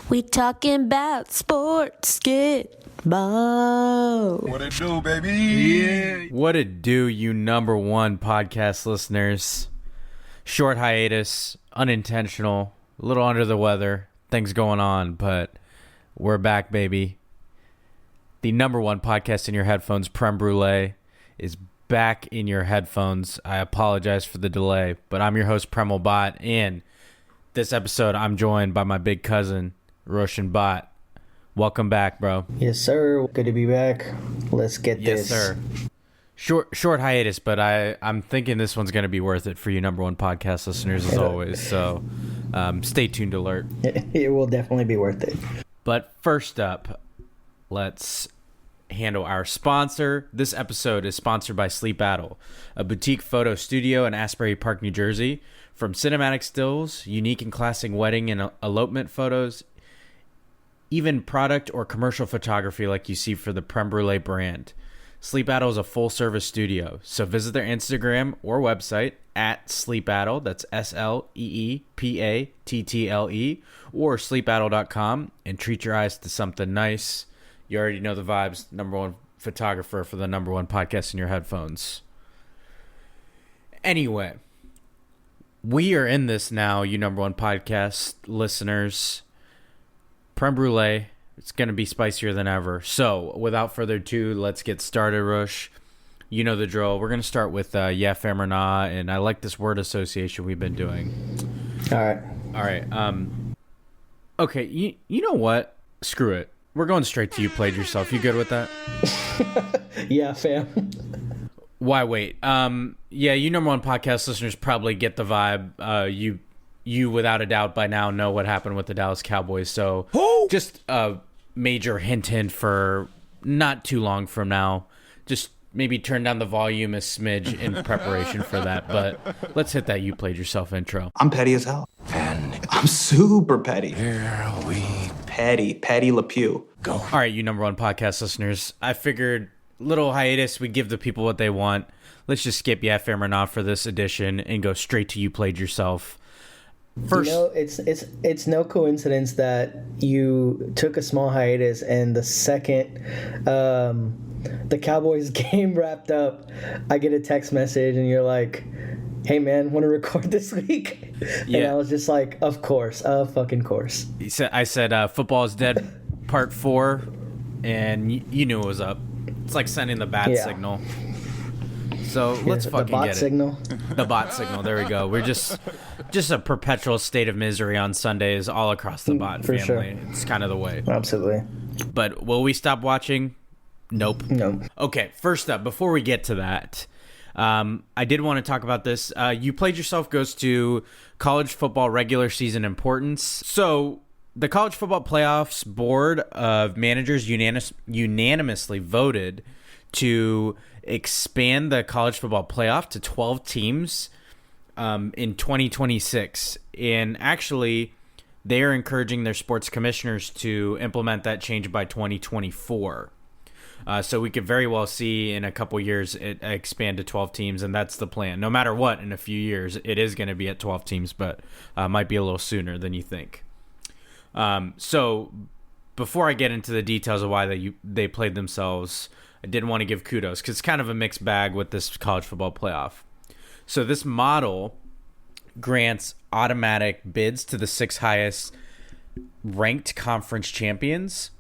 We talking about sports, get ball. What it do, baby? Yeah. What it do, you number one podcast listeners? Short hiatus, unintentional, a little under the weather, things going on, but we're back, baby. The number one podcast in your headphones, Creme Brulee, is back in your headphones. I apologize for the delay, but I'm your host, Premal Bhatt, and this episode I'm joined by my big cousin, Roshan Bhatt. Welcome back, bro. Yes, sir. Good to be back. Let's get this. Yes, sir. Short hiatus, but I'm thinking this one's going to be worth it for you number one podcast listeners as always. So stay tuned, alert. It will definitely be worth it. But first up, let's handle our sponsor. This episode is sponsored by Sleep Battle, a boutique photo studio in Asbury Park, New Jersey. From cinematic stills, unique and classic wedding and elopement photos, even product or commercial photography like you see for the Creme Brulee brand. Sleep Battle is a full-service studio, so visit their Instagram or website at Sleep Battle, that's SLEEPATTLE, or sleepbattle.com, and treat your eyes to something nice. You already know the vibes, number one photographer for the number one podcast in your headphones. Anyway, we are in this now, you number one podcast listeners. Creme Brulee, it's going to be spicier than ever. So, without further ado, let's get started, Rosh. You know the drill. We're going to start with yeah, fam or nah, and I like this word association we've been doing. All right. Okay, you know what? Screw it. We're going straight to you played yourself. You good with that? Yeah, fam. Why wait? Yeah, you number one podcast listeners probably get the vibe. You without a doubt by now know what happened with the Dallas Cowboys. So just a major hint for not too long from now. Just maybe turn down the volume a smidge in preparation for that. But let's hit that you played yourself intro. I'm petty as hell. And I'm super petty. here we Petty Le Pew. go. All right, you number one podcast listeners. I figured little hiatus, we give the people what they want. Let's just skip yeah, fam or not for this edition and go straight to you played yourself. First, You know, it's no coincidence that you took a small hiatus, and the second the Cowboys game wrapped up, I get a text message, and you're like, "Hey man, want to record this week?" Yeah. And I was just like, "Of course, fucking course." I said football is dead, part 4, and you knew it was up. It's like sending the bat signal. So let's fucking the bot get signal. it. The bot signal. There we go. We're just a perpetual state of misery on Sundays all across the bot For family. sure. It's kind of the way. Absolutely. But will we stop watching? Nope. No. Okay, first up, before we get to that, I did want to talk about this. You played yourself goes to college football regular season importance. So the college football playoffs board of managers unanimously voted to expand the college football playoff to 12 teams in 2026. And actually, they are encouraging their sports commissioners to implement that change by 2024. So we could very well see in a couple years it expand to 12 teams, and that's the plan. No matter what, in a few years, it is going to be at 12 teams, but might be a little sooner than you think. So before I get into the details of why they played themselves, I did want to give kudos because it's kind of a mixed bag with this college football playoff. So this model grants automatic bids to the 6 highest ranked conference champions.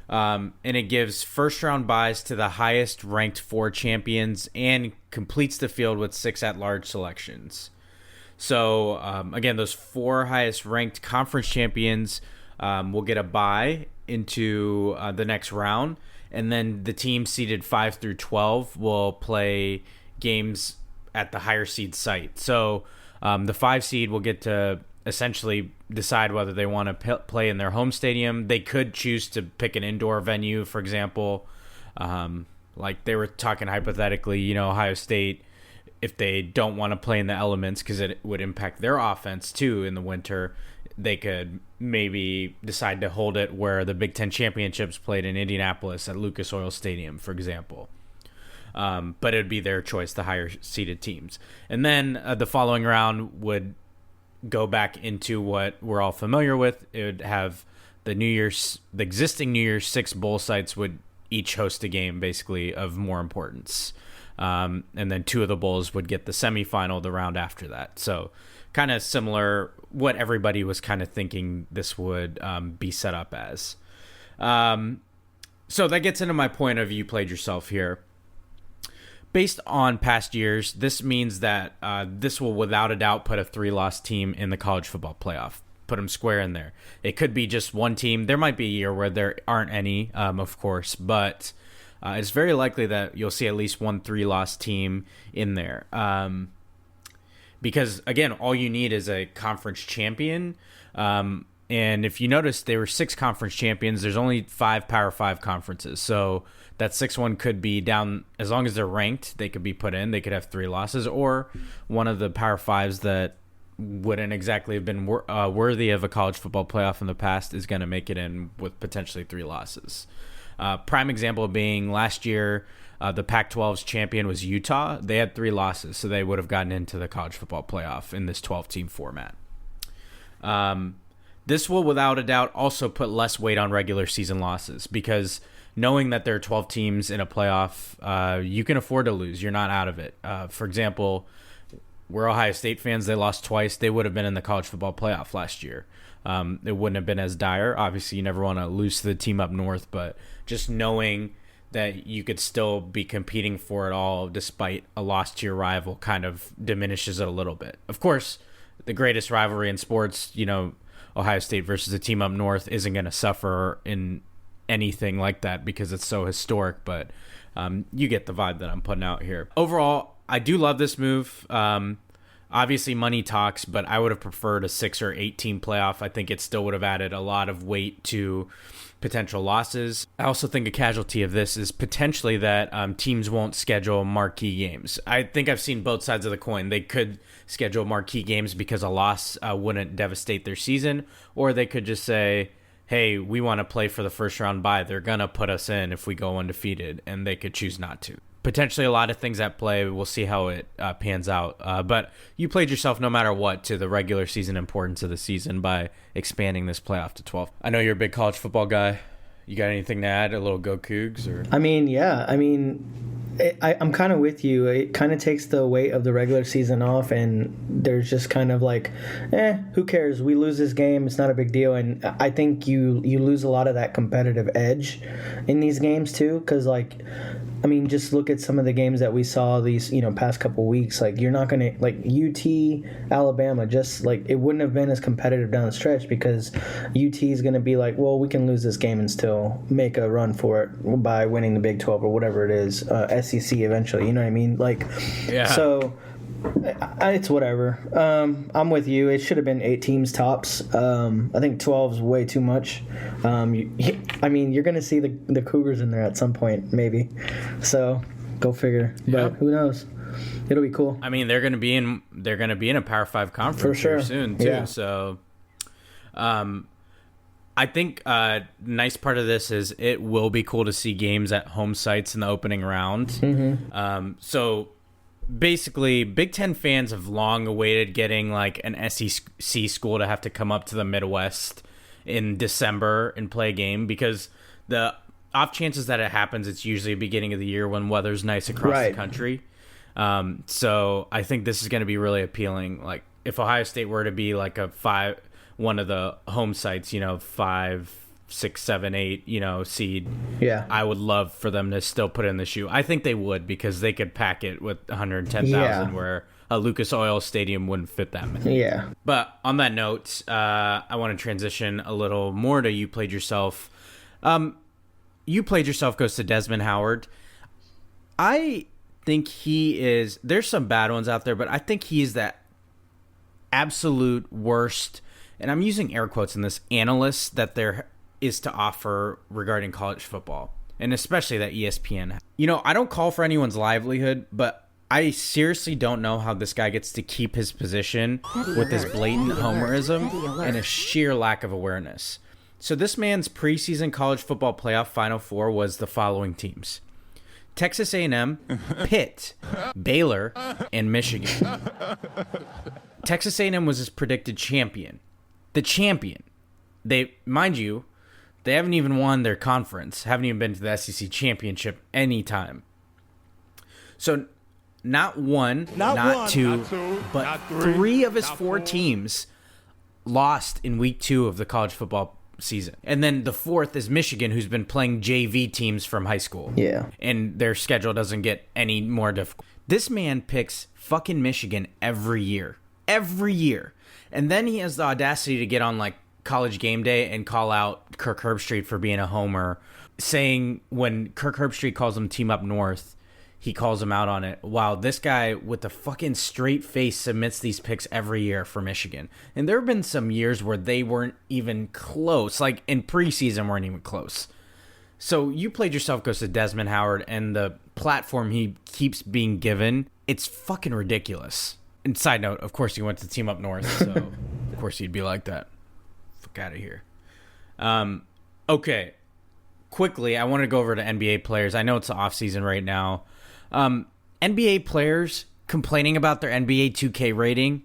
And it gives first round buys to the highest ranked 4 champions and completes the field with 6 at-large selections. So again, those 4 highest ranked conference champions will get a bye into the next round. And then the team seeded 5 through 12 will play games at the higher seed site. So the 5 seed will get to essentially decide whether they want to play in their home stadium. They could choose to pick an indoor venue, for example. Like they were talking hypothetically, Ohio State, if they don't want to play in the elements because it would impact their offense too in the winter, they could maybe decide to hold it where the Big Ten championships played in Indianapolis at Lucas Oil Stadium, for example. But it would be their choice, the higher seeded teams. And then the following round would go back into what we're all familiar with. It would have the existing New Year's 6 bowl sites would each host a game basically of more importance. And then 2 of the bowls would get the semifinal the round after that. So kind of similar what everybody was kind of thinking this would be set up as. So that gets into my point of you played yourself here. Based on past years, this means that this will without a doubt put a 3-loss team in the college football playoff. Put them square in there. It could be just one team. There might be a year where there aren't any, of course, but it's very likely that you'll see at least one 3-loss team in there. Because, again, all you need is a conference champion. And if you notice, there were 6 conference champions. There's only 5 Power 5 conferences. So that 6th one could be down, as long as they're ranked, they could be put in. They could have 3 losses. Or one of the Power 5s that wouldn't exactly have been worthy of a college football playoff in the past is going to make it in with potentially 3 losses. Prime example being last year, the Pac-12's champion was Utah. They had 3 losses, so they would have gotten into the college football playoff in this 12-team format. This will, without a doubt, also put less weight on regular season losses because knowing that there are 12 teams in a playoff, you can afford to lose. You're not out of it. For example, we're Ohio State fans. They lost twice. They would have been in the college football playoff last year. It wouldn't have been as dire. Obviously, you never want to lose to the team up north, but just knowing that you could still be competing for it all despite a loss to your rival kind of diminishes it a little bit. Of course, the greatest rivalry in sports, Ohio State versus a team up north isn't going to suffer in anything like that because it's so historic, but you get the vibe that I'm putting out here. Overall, I do love this move. Obviously, money talks, but I would have preferred a 6 or 8 team playoff. I think it still would have added a lot of weight to potential losses. I also think a casualty of this is potentially that teams won't schedule marquee games. I think I've seen both sides of the coin. They could schedule marquee games because a loss wouldn't devastate their season, or they could just say, hey, we want to play for the first round bye. They're going to put us in if we go undefeated, and they could choose not to. Potentially a lot of things at play. We'll see how it pans out. But you played yourself no matter what to the regular season importance of the season by expanding this playoff to 12. I know you're a big college football guy. You got anything to add? A little go Cougs? Or? I'm kind of with you. It kind of takes the weight of the regular season off, and there's just kind of like, who cares? We lose this game. It's not a big deal. And I think you lose a lot of that competitive edge in these games too, because just look at some of the games that we saw these, past couple weeks. Like, you're not going to, like, UT, Alabama, just, like, it wouldn't have been as competitive down the stretch because UT is going to be like, well, we can lose this game and still make a run for it by winning the Big 12 or whatever it is, SEC eventually, you know what I mean? Like, yeah. So it's whatever. I'm with you. It should have been 8 teams tops. I think 12 is way too much. You're going to see the Cougars in there at some point, maybe. So go figure. But who knows? It'll be cool. They're going to be in a Power 5 conference for sure soon too. Yeah. So, I think nice part of this is it will be cool to see games at home sites in the opening round. Mm-hmm. So basically, Big Ten fans have long awaited getting like an SEC school to have to come up to the Midwest in December and play a game, because the off chances that it happens, it's usually the beginning of the year when weather's nice across the country. So I think this is going to be really appealing. Like, if Ohio State were to be like one of the home sites, 5, 6, 7, 8, seed. Yeah, I would love for them to still put in the shoe. I think they would, because they could pack it with 110,000 where a Lucas Oil Stadium wouldn't fit that many. Yeah. But on that note, I want to transition a little more to You Played Yourself. You Played Yourself goes to Desmond Howard. I think he is, there's some bad ones out there, but I think he is that absolute worst, and I'm using air quotes in this, analyst that there is to offer regarding college football, and especially that ESPN. I don't call for anyone's livelihood, but I seriously don't know how this guy gets to keep his position with his blatant homerism and a sheer lack of awareness. So this man's preseason college football playoff Final Four was the following teams: Texas A&M, Pitt, Baylor, and Michigan. Texas A&M was his predicted champion. The champion. They, mind you, they haven't even won their conference. Haven't even been to the SEC championship anytime. So not one, not two, but not three of his four teams lost in week 2 of the college football season. And then the fourth is Michigan, who's been playing JV teams from high school. Yeah. And their schedule doesn't get any more difficult. This man picks fucking Michigan every year. Every year. And then he has the audacity to get on like College Game Day and call out Kirk Herbstreit for being a homer, saying when Kirk Herbstreit calls him Team Up North, he calls him out on it. Wow, this guy with the fucking straight face submits these picks every year for Michigan. And there have been some years where they weren't even close. Like in preseason, weren't even close. So you played yourself goes to Desmond Howard, and the platform he keeps being given, it's fucking ridiculous. And side note, of course he went to Team Up North, so of course he'd be like that. Fuck out of here. Okay. Quickly, I want to go over to NBA players. I know it's the off season right now. NBA players complaining about their NBA 2K rating.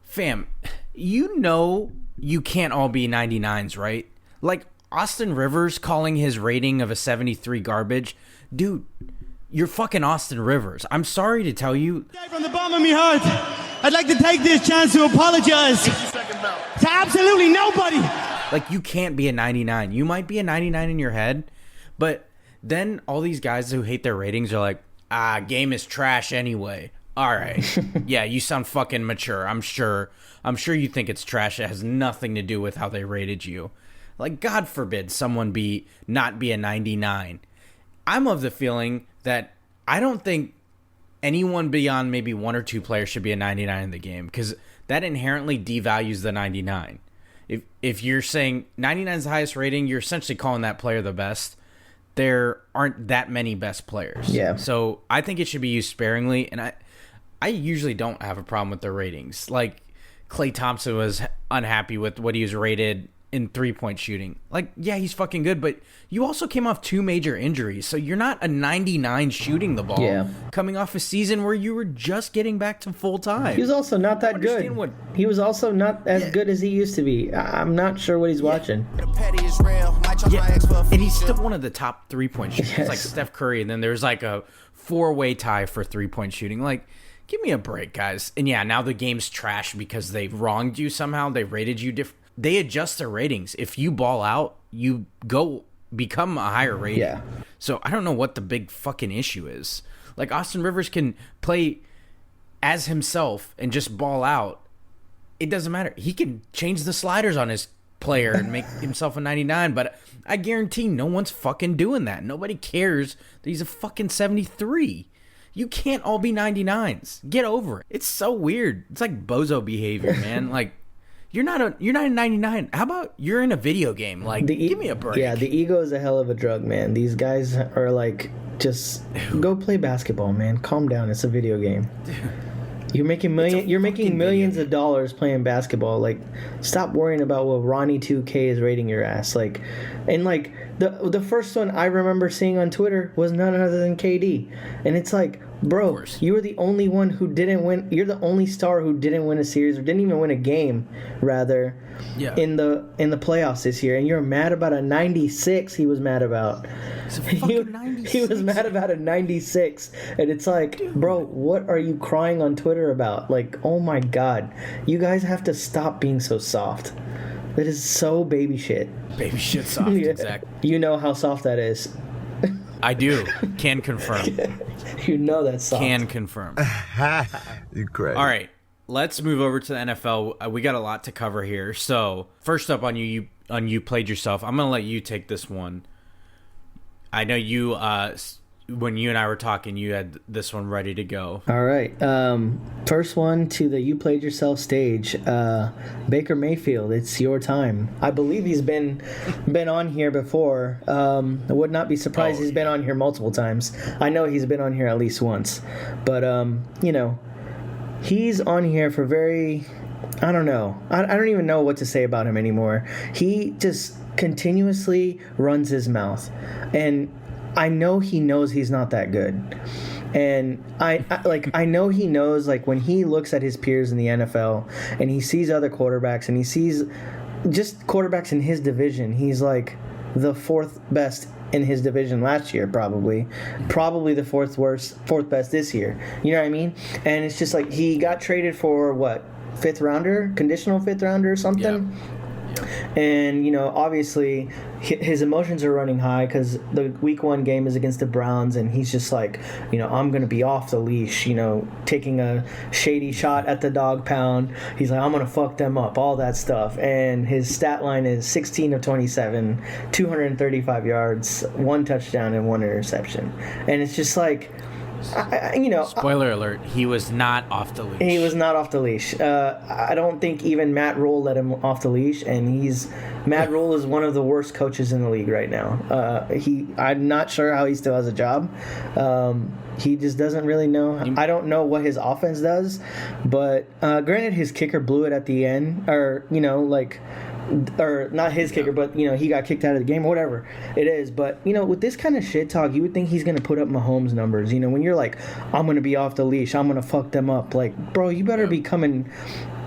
Fam, you know you can't all be 99s, right? Like Austin Rivers calling his rating of a 73 garbage. Dude, you're fucking Austin Rivers. I'm sorry to tell you. From the bottom of my heart, I'd like to take this chance to apologize to absolutely nobody. Like, you can't be a 99. You might be a 99 in your head, but then all these guys who hate their ratings are like, game is trash anyway. All right. Yeah, you sound fucking mature. I'm sure you think it's trash. It has nothing to do with how they rated you. Like, God forbid someone not be a 99. I'm of the feeling that I don't think anyone beyond maybe 1 or 2 players should be a 99 in the game, because that inherently devalues the 99. If you're saying 99 is the highest rating, you're essentially calling that player the best. There aren't that many best players. Yeah. So I think it should be used sparingly, and I usually don't have a problem with their ratings. Like, Klay Thompson was unhappy with what he was rated in 3-point shooting. Like, yeah, he's fucking good, but you also came off 2 major injuries, so you're not a 99 shooting the ball coming off a season where you were just getting back to full time. He was also not that good. He was also not as good as he used to be. I'm not sure what he's watching. Yeah, and he's still one of the top 3-point shooters. Yes. Like Steph Curry, and then there's like a 4-way tie for 3-point shooting. Like, give me a break, guys. And yeah, now the game's trash because they wronged you somehow. They rated you different. They adjust their ratings. If you ball out, you become a higher rating. Yeah. So I don't know what the big fucking issue is. Like, Austin Rivers can play as himself and just ball out. It doesn't matter. He can change the sliders on his player and make himself a 99, but I guarantee no one's fucking doing that. Nobody cares that he's a fucking 73. You can't all be 99s. Get over it. It's so weird. It's like bozo behavior, man. Like, You're not a 99. How about you're in a video game? Like, give me a break. Yeah, the ego is a hell of a drug, man. These guys are like, just go play basketball, man. Calm down. It's a video game. You're making millions of dollars playing basketball. Like, stop worrying about what Ronnie 2K is rating your ass. Like, and like the first one I remember seeing on Twitter was none other than KD, and it's like, bro, you were the only one who didn't win. You're the only star who didn't win a series or didn't even win a game, rather, in the playoffs this year. And you're mad about a 96. He was mad about. He was mad about a 96, and it's like, dude, bro, what are you crying on Twitter about? Like, oh my God, you guys have to stop being so soft. That is so baby shit. Baby shit soft, exactly. You know how soft that is. I do. Can confirm. You know that's soft. Can confirm. You're crazy. All right, let's move over to the NFL. We got a lot to cover here. So first up on you played yourself. I'm gonna let you take this one. I know you. When you and I were talking, you had this one ready to go. All right. First one to the You Played Yourself stage. Baker Mayfield, it's your time. I believe he's been on here before. I would not be surprised he's been on here multiple times. I know he's been on here at least once. But, he's on here for I don't know. I don't even know what to say about him anymore. He just continuously runs his mouth. And I know he knows he's not that good. And I know he knows, like, when he looks at his peers in the NFL and he sees other quarterbacks and he sees just quarterbacks in his division, he's like the fourth best in his division last year, probably the fourth best this year. You know what I mean? And it's just like he got traded for what, conditional fifth rounder or something. And, you know, obviously his emotions are running high because the week 1 game is against the Browns, and he's just like, you know, I'm going to be off the leash, you know, taking a shady shot at the dog pound. He's like, I'm going to fuck them up, all that stuff. And his stat line is 16 of 27, 235 yards, 1 touchdown, and 1 interception. And it's just like, spoiler alert, he was not off the leash. He was not off the leash. I don't think even Matt Rule let him off the leash, and Matt Rule is one of the worst coaches in the league right now. I'm not sure how he still has a job. He just doesn't really know. I don't know what his offense does, but granted, his kicker blew it at the end, or, you know, like, or not his kicker, but, you know, he got kicked out of the game or whatever it is. But, you know, with this kind of shit talk, you would think he's going to put up Mahomes numbers. You know, when you're like, I'm going to be off the leash, I'm going to fuck them up. Like, bro, you better be coming.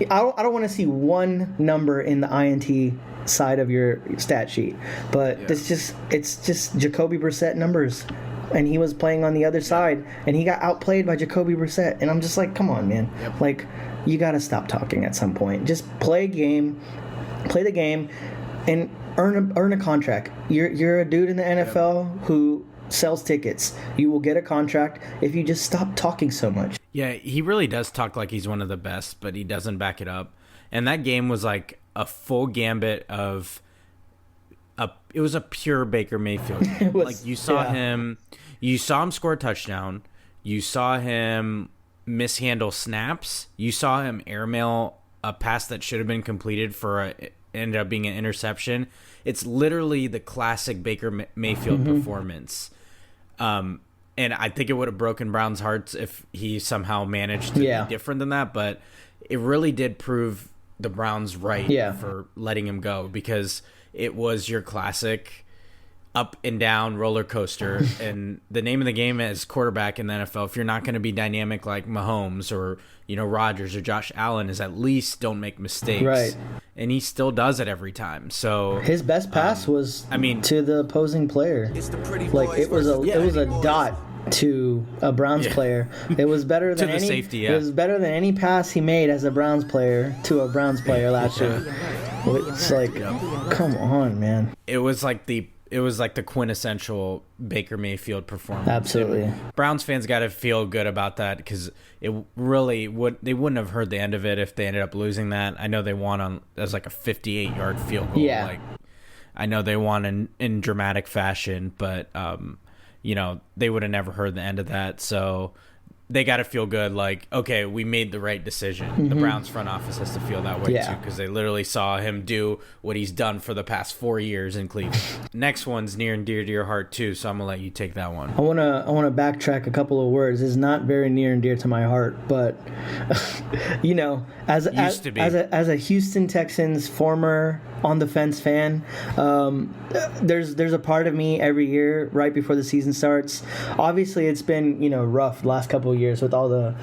I don't want to see one number in the INT side of your stat sheet. But it's just Jacoby Brissett numbers. And he was playing on the other side, and he got outplayed by Jacoby Brissett. And I'm just like, come on, man. Like, you got to stop talking at some point. Just play the game, and earn a contract. You're a dude in the NFL who sells tickets. You will get a contract if you just stop talking so much. Yeah, he really does talk like he's one of the best, but he doesn't back it up. And that game was like a full gambit of it was a pure Baker Mayfield. Like, you saw him score a touchdown. You saw him mishandle snaps. You saw him airmail a pass that should have been completed ended up being an interception. It's literally the classic Baker Mayfield performance. And I think it would have broken Brown's hearts if he somehow managed to be different than that. But it really did prove the Browns right for letting him go, because it was your classic up and down roller coaster. And the name of the game as quarterback in the NFL, if you're not going to be dynamic like Mahomes or, you know, Rodgers or Josh Allen, is at least don't make mistakes. Right. And he still does it every time. So his best pass was, to the opposing player. Like, it was a dot to a Browns player. It was better than any safety. It was better than any pass he made as a Browns player to a Browns player last year. It's like, come on, man. It was like the quintessential Baker Mayfield performance. Absolutely. Browns fans got to feel good about that, because it really they wouldn't have heard the end of it if they ended up losing that. I know they won as like a 58-yard field goal. Yeah. Like, I know they won in dramatic fashion, but you know, they would have never heard the end of that. So they got to feel good, like, okay, we made the right decision. Mm-hmm. The Browns front office has to feel that way too, because they literally saw him do what he's done for the past 4 years in Cleveland. Next one's near and dear to your heart too, so I'm gonna let you take that one. I wanna backtrack a couple of words. It's not very near and dear to my heart, but you know, as a Houston Texans former on the fence fan, there's a part of me every year right before the season starts. Obviously, it's been, you know, rough the last couple of years with all the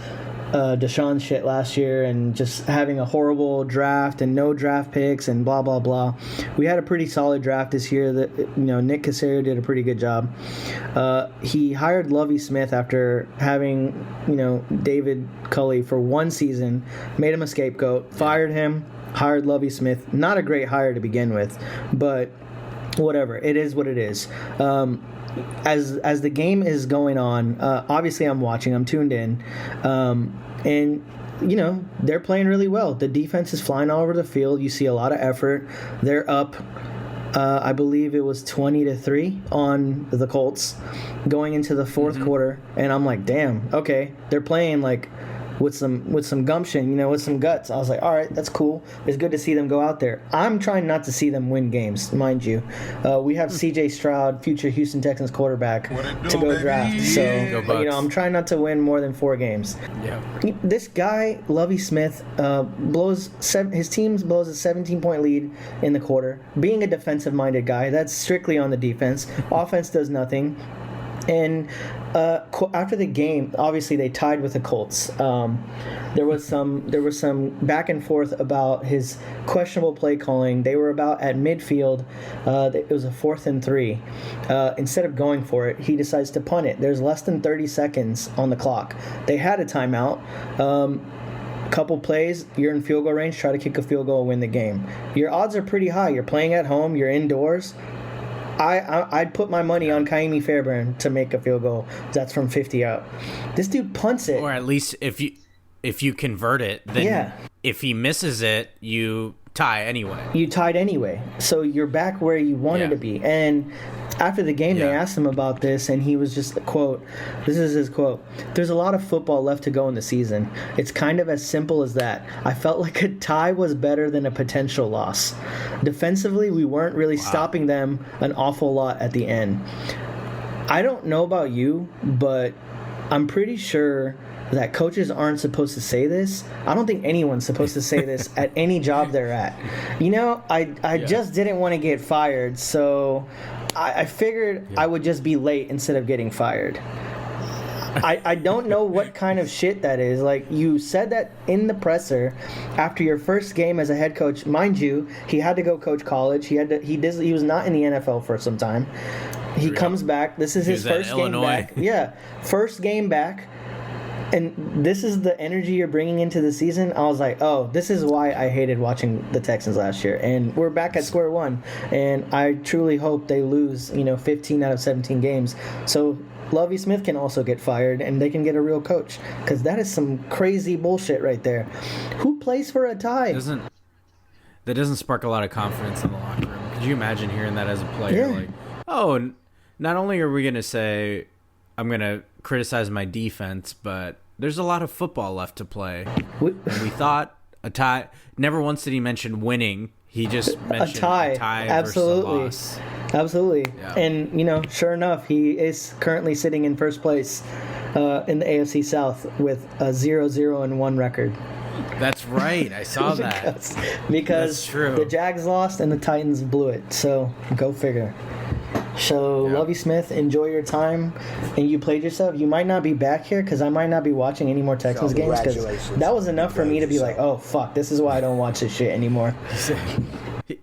Deshaun shit last year and just having a horrible draft and no draft picks and blah blah blah. We had a pretty solid draft this year. That, you know, Nick Casario did a pretty good job. He hired Lovie Smith after having, you know, David Culley for one season, made him a scapegoat, fired him, hired Lovie Smith. Not a great hire to begin with, but whatever. It is what it is. As the game is going on, obviously I'm watching, I'm tuned in, and you know, they're playing really well. The defense is flying all over the field. You see a lot of effort. They're up, I believe it was 20-3 on the Colts going into the fourth quarter, and I'm like, damn, okay, they're playing like with some gumption, you know, with some guts. I was like, all right, that's cool. It's good to see them go out there. I'm trying not to see them win games, mind you. We have C.J. Stroud, future Houston Texans quarterback, to go draft. So, you know, I'm trying not to win more than 4 games. Yeah. This guy, Lovie Smith, his team blows a 17-point lead in the quarter. Being a defensive-minded guy, that's strictly on the defense. Offense does nothing. And after the game, obviously they tied with the Colts. There was some back and forth about his questionable play calling. They were about at midfield. It was a 4th and 3. Instead of going for it, he decides to punt it. There's less than 30 seconds on the clock. They had a timeout. Couple plays, you're in field goal range, try to kick a field goal, win the game. Your odds are pretty high. You're playing at home, you're indoors. I'd put my money on Kaimi Fairbairn to make a field goal. That's from 50 out. This dude punts it. Or at least if you convert it, then if he misses it, you tie anyway. You tied anyway. So you're back where you wanted to be. And after the game, they asked him about this, and he was just, quote, this is his quote, "There's a lot of football left to go in the season. It's kind of as simple as that. I felt like a tie was better than a potential loss. Defensively, we weren't really stopping them an awful lot at the end." I don't know about you, but I'm pretty sure that coaches aren't supposed to say this. I don't think anyone's supposed to say this at any job they're at. You know, I just didn't want to get fired, so I figured I would just be late instead of getting fired. I don't know what kind of shit that is. Like, you said that in the presser after your first game as a head coach. Mind you, he had to go coach college. He was not in the NFL for some time. He comes back. This is his first game back. Yeah, first game back. And this is the energy you're bringing into the season. I was like, oh, this is why I hated watching the Texans last year. And we're back at square one. And I truly hope they lose, 15 out of 17 games. So Lovie Smith can also get fired, and they can get a real coach. Because that is some crazy bullshit right there. Who plays for a tie? That doesn't spark a lot of confidence in the locker room. Could you imagine hearing that as a player? Yeah. Like, oh, not only are we going to say, I'm going to criticize my defense, but there's a lot of football left to play. And we thought a tie. Never once did he mention winning. He just mentioned a tie Absolutely. versus a loss. Absolutely. Yeah. And, sure enough, he is currently sitting in first place in the AFC South with a 0-0-1 record. That's right. I saw that. Because That's true. The Jags lost and the Titans blew it. So go figure. So, Lovie Smith, enjoy your time, and you played yourself. You might not be back here because I might not be watching any more Texans games, because that was enough for me to be like, oh, fuck, this is why I don't watch this shit anymore.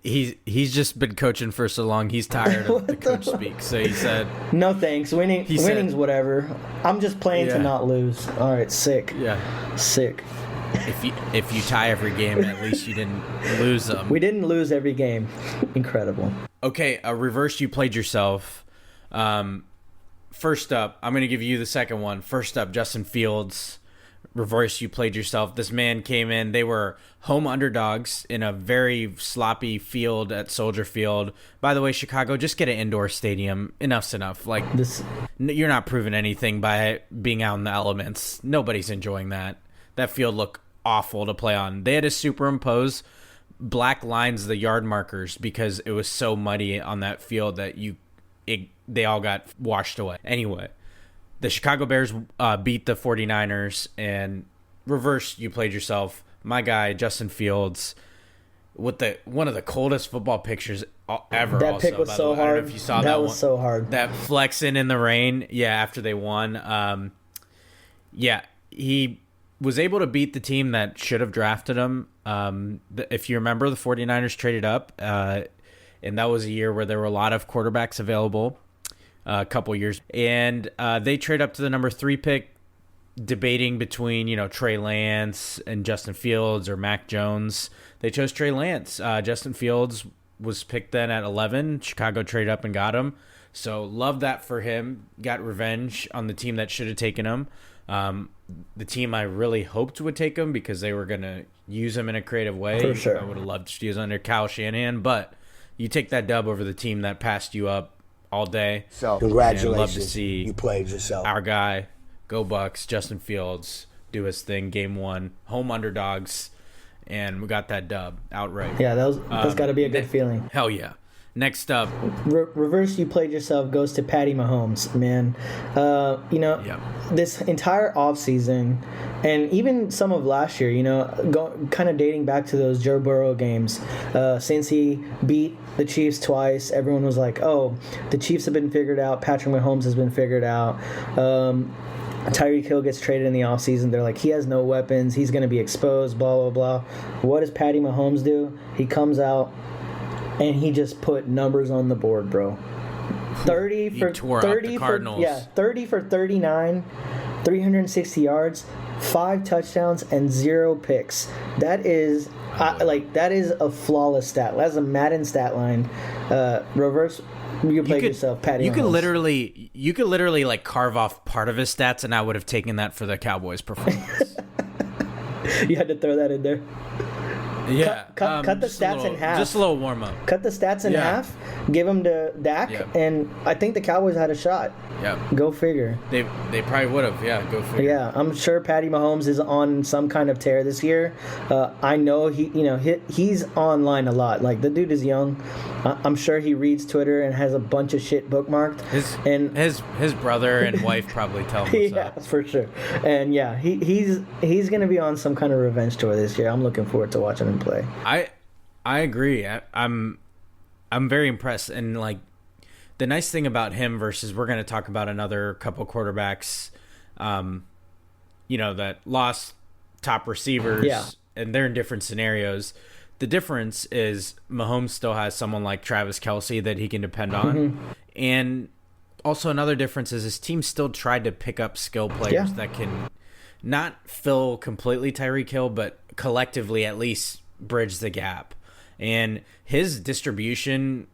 He's just been coaching for so long, he's tired of the coach speak. So he said, no thanks, winning's whatever. I'm just playing to not lose. All right, sick. Yeah. Sick. If you tie every game, at least you didn't lose them. We didn't lose every game. Incredible. Okay, reverse, you played yourself. First up, I'm going to give you the second one. First up, Justin Fields. Reverse, you played yourself. This man came in. They were home underdogs in a very sloppy field at Soldier Field. By the way, Chicago, just get an indoor stadium. Enough's enough. Like, you're not proving anything by being out in the elements. Nobody's enjoying that. That field looked awful to play on. They had to superimpose black lines, the yard markers, because it was so muddy on that field that they all got washed away. Anyway, the Chicago Bears beat the 49ers, and reverse, you played yourself. My guy, Justin Fields, with one of the coldest football pictures ever. That also, pick was by so the way. hard. I don't know if you saw that that was one. So hard. That flexing in the rain, after they won. He was able to beat the team that should have drafted him. If you remember, the 49ers traded up, and that was a year where there were a lot of quarterbacks available, a couple years. And they trade up to the number 3 pick, debating between, Trey Lance and Justin Fields or Mac Jones. They chose Trey Lance. Justin Fields was picked then at 11. Chicago traded up and got him. So love that for him. Got revenge on the team that should have taken him. The team I really hoped would take him because they were going to use him in a creative way. For sure. I would have loved to use under Kyle Shanahan, but you take that dub over the team that passed you up all day. So congratulations. Love to see you played yourself. Our guy, go Bucks, Justin Fields, do his thing. Game 1, home underdogs, and we got that dub outright. Yeah, that's got to be a good feeling. Hell yeah. Next up, Reverse You Played Yourself goes to Patty Mahomes, man. This entire offseason and even some of last year, kind of dating back to those Joe Burrow games, since he beat the Chiefs twice, everyone was like, oh, the Chiefs have been figured out, Patrick Mahomes has been figured out. Tyreek Hill gets traded in the offseason. They're like, he has no weapons, he's going to be exposed, blah, blah, blah. What does Patty Mahomes do? He comes out and he just put numbers on the board, bro. 30 for 30 for 39, 360 yards, 5 touchdowns, and 0 picks. That is that is a flawless stat. That's a Madden stat line. Reverse You Played Yourself, Patty Mahomes. You could literally like carve off part of his stats, and I would have taken that for the Cowboys' performance. You had to throw that in there. Yeah, cut the stats in half. Just a little warm up. Cut the stats in half. Give them to Dak, and I think the Cowboys had a shot. Yeah, go figure. They probably would have. Yeah, go figure. Yeah, I'm sure Patty Mahomes is on some kind of tear this year. I know he's online a lot. Like, the dude is young. I'm sure he reads Twitter and has a bunch of shit bookmarked. His brother and wife probably tell him. Yeah, for sure. And yeah, he's gonna be on some kind of revenge tour this year. I'm looking forward to watching him play. I agree. I'm very impressed, and like the nice thing about him versus we're going to talk about another couple quarterbacks, that lost top receivers, and they're in different scenarios. The difference is Mahomes still has someone like Travis Kelce that he can depend on, and also another difference is his team still tried to pick up skill players that can not fill completely Tyreek Hill, but collectively at least bridge the gap. And his distribution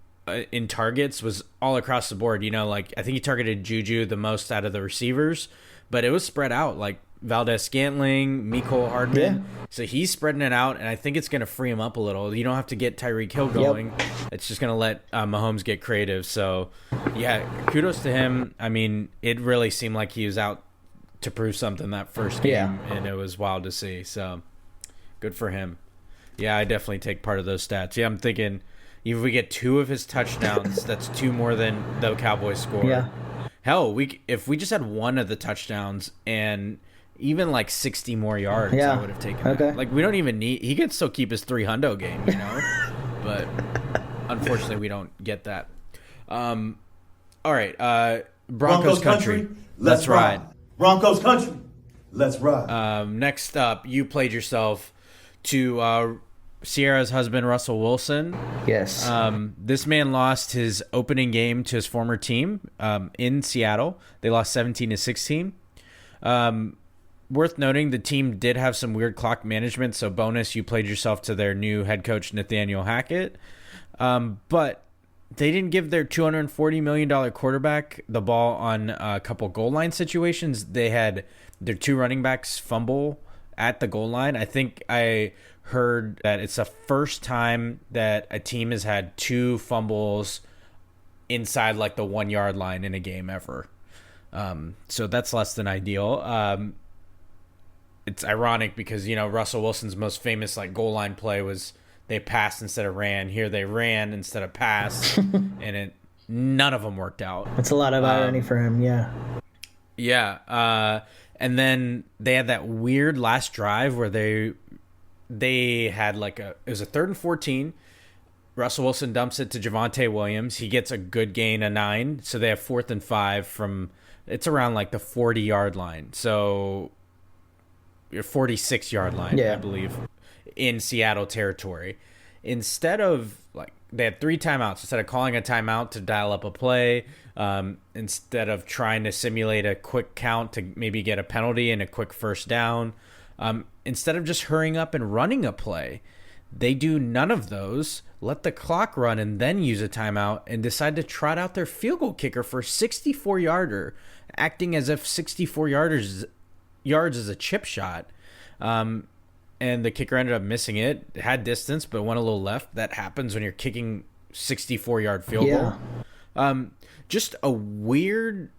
in targets was all across the board. I think he targeted Juju the most out of the receivers, but it was spread out, like Valdez-Scantling, Mecole Hardman. Yeah. So he's spreading it out, and I think it's going to free him up a little. You don't have to get Tyreek Hill going. Yep. It's just going to let Mahomes get creative. So, yeah, kudos to him. I mean, it really seemed like he was out to prove something that first game, and it was wild to see. So, good for him. Yeah, I definitely take part of those stats. Yeah, I'm thinking if we get 2 of his touchdowns, that's 2 more than the Cowboys score. Yeah. Hell, if we just had 1 of the touchdowns and even like 60 more yards, I would have taken that. Like, we don't even need – he can still keep his 300 game, But unfortunately, we don't get that. All right, Broncos country. Let's ride. Broncos country. Let's ride. Next up, you played yourself to Sierra's husband, Russell Wilson. Yes. This man lost his opening game to his former team in Seattle. They lost 17-16. Worth noting, the team did have some weird clock management, so bonus, you played yourself to their new head coach, Nathaniel Hackett. But they didn't give their $240 million quarterback the ball on a couple goal line situations. They had their 2 running backs fumble at the goal line. I think I heard that it's the first time that a team has had 2 fumbles inside like the 1 yard line in a game ever. So that's less than ideal. It's ironic because, Russell Wilson's most famous like goal line play was they passed instead of ran. Here they ran instead of passed, and none of them worked out. That's a lot of irony for him, yeah. Yeah. And then they had that weird last drive where they had it was a 3rd and 14. Russell Wilson dumps it to Javonte Williams. He gets a good gain of 9. So they have 4th and 5 from, it's around like the 40-yard line. So your 46-yard line, I believe, in Seattle territory. Instead of they had 3 timeouts. Instead of calling a timeout to dial up a play, instead of trying to simulate a quick count to maybe get a penalty and a quick first down, instead of just hurrying up and running a play, they do none of those, let the clock run, and then use a timeout and decide to trot out their field goal kicker for a 64-yarder, acting as if 64 yards is a chip shot. And the kicker ended up missing it. It had distance, but went a little left. That happens when you're kicking 64-yard field goal. Just a weird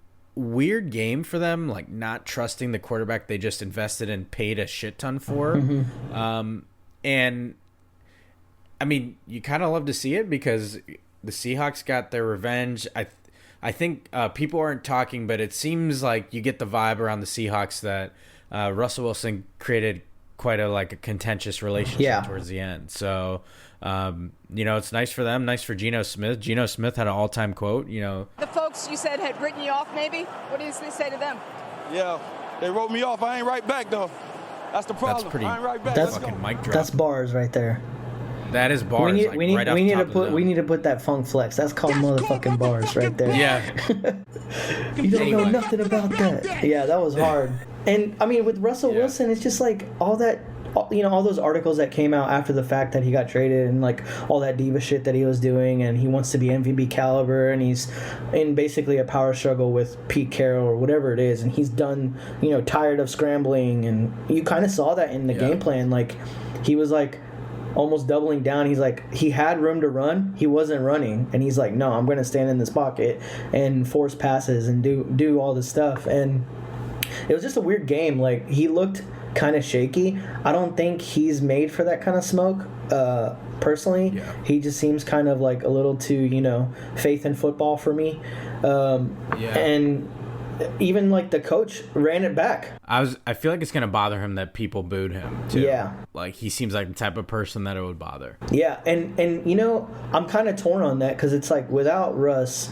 game for them, like not trusting the quarterback they just invested and paid a shit ton for. And I mean, you kind of love to see it because the Seahawks got their revenge. I think people aren't talking, but it seems like you get the vibe around the Seahawks that Russell Wilson created quite a contentious relationship towards the end. So, it's nice for them, nice for Geno Smith. Geno Smith had an all-time quote, The folks you said had written you off, maybe? What did they say to them? Yeah, they wrote me off. I ain't right back, though. That's the problem. That's pretty. I ain't right back. That's fucking mic drop. That's bars right there. That is bars. We need to put that funk flex. That's called motherfucking bars right there. Yeah. You don't know nothing about that. Yeah, that was hard. And I mean, with Russell Wilson, it's just like all that, all those articles that came out after the fact that he got traded, and like all that diva shit that he was doing, and he wants to be MVP caliber, and he's in basically a power struggle with Pete Carroll or whatever it is, and he's done, tired of scrambling, and you kind of saw that in the game plan. Like, he was like almost doubling down. He's like, he had room to run, he wasn't running, and he's like, no, I'm going to stand in this pocket and force passes and do all this stuff. And it was just a weird game. Like, he looked kind of shaky. I don't think he's made for that kind of smoke. Personally, he just seems kind of like a little too, faith in football for me. And even like the coach ran it back. I feel like it's gonna bother him that people booed him too. Yeah, like he seems like the type of person that it would bother. Yeah, and I'm kind of torn on that, because it's like, without Russ,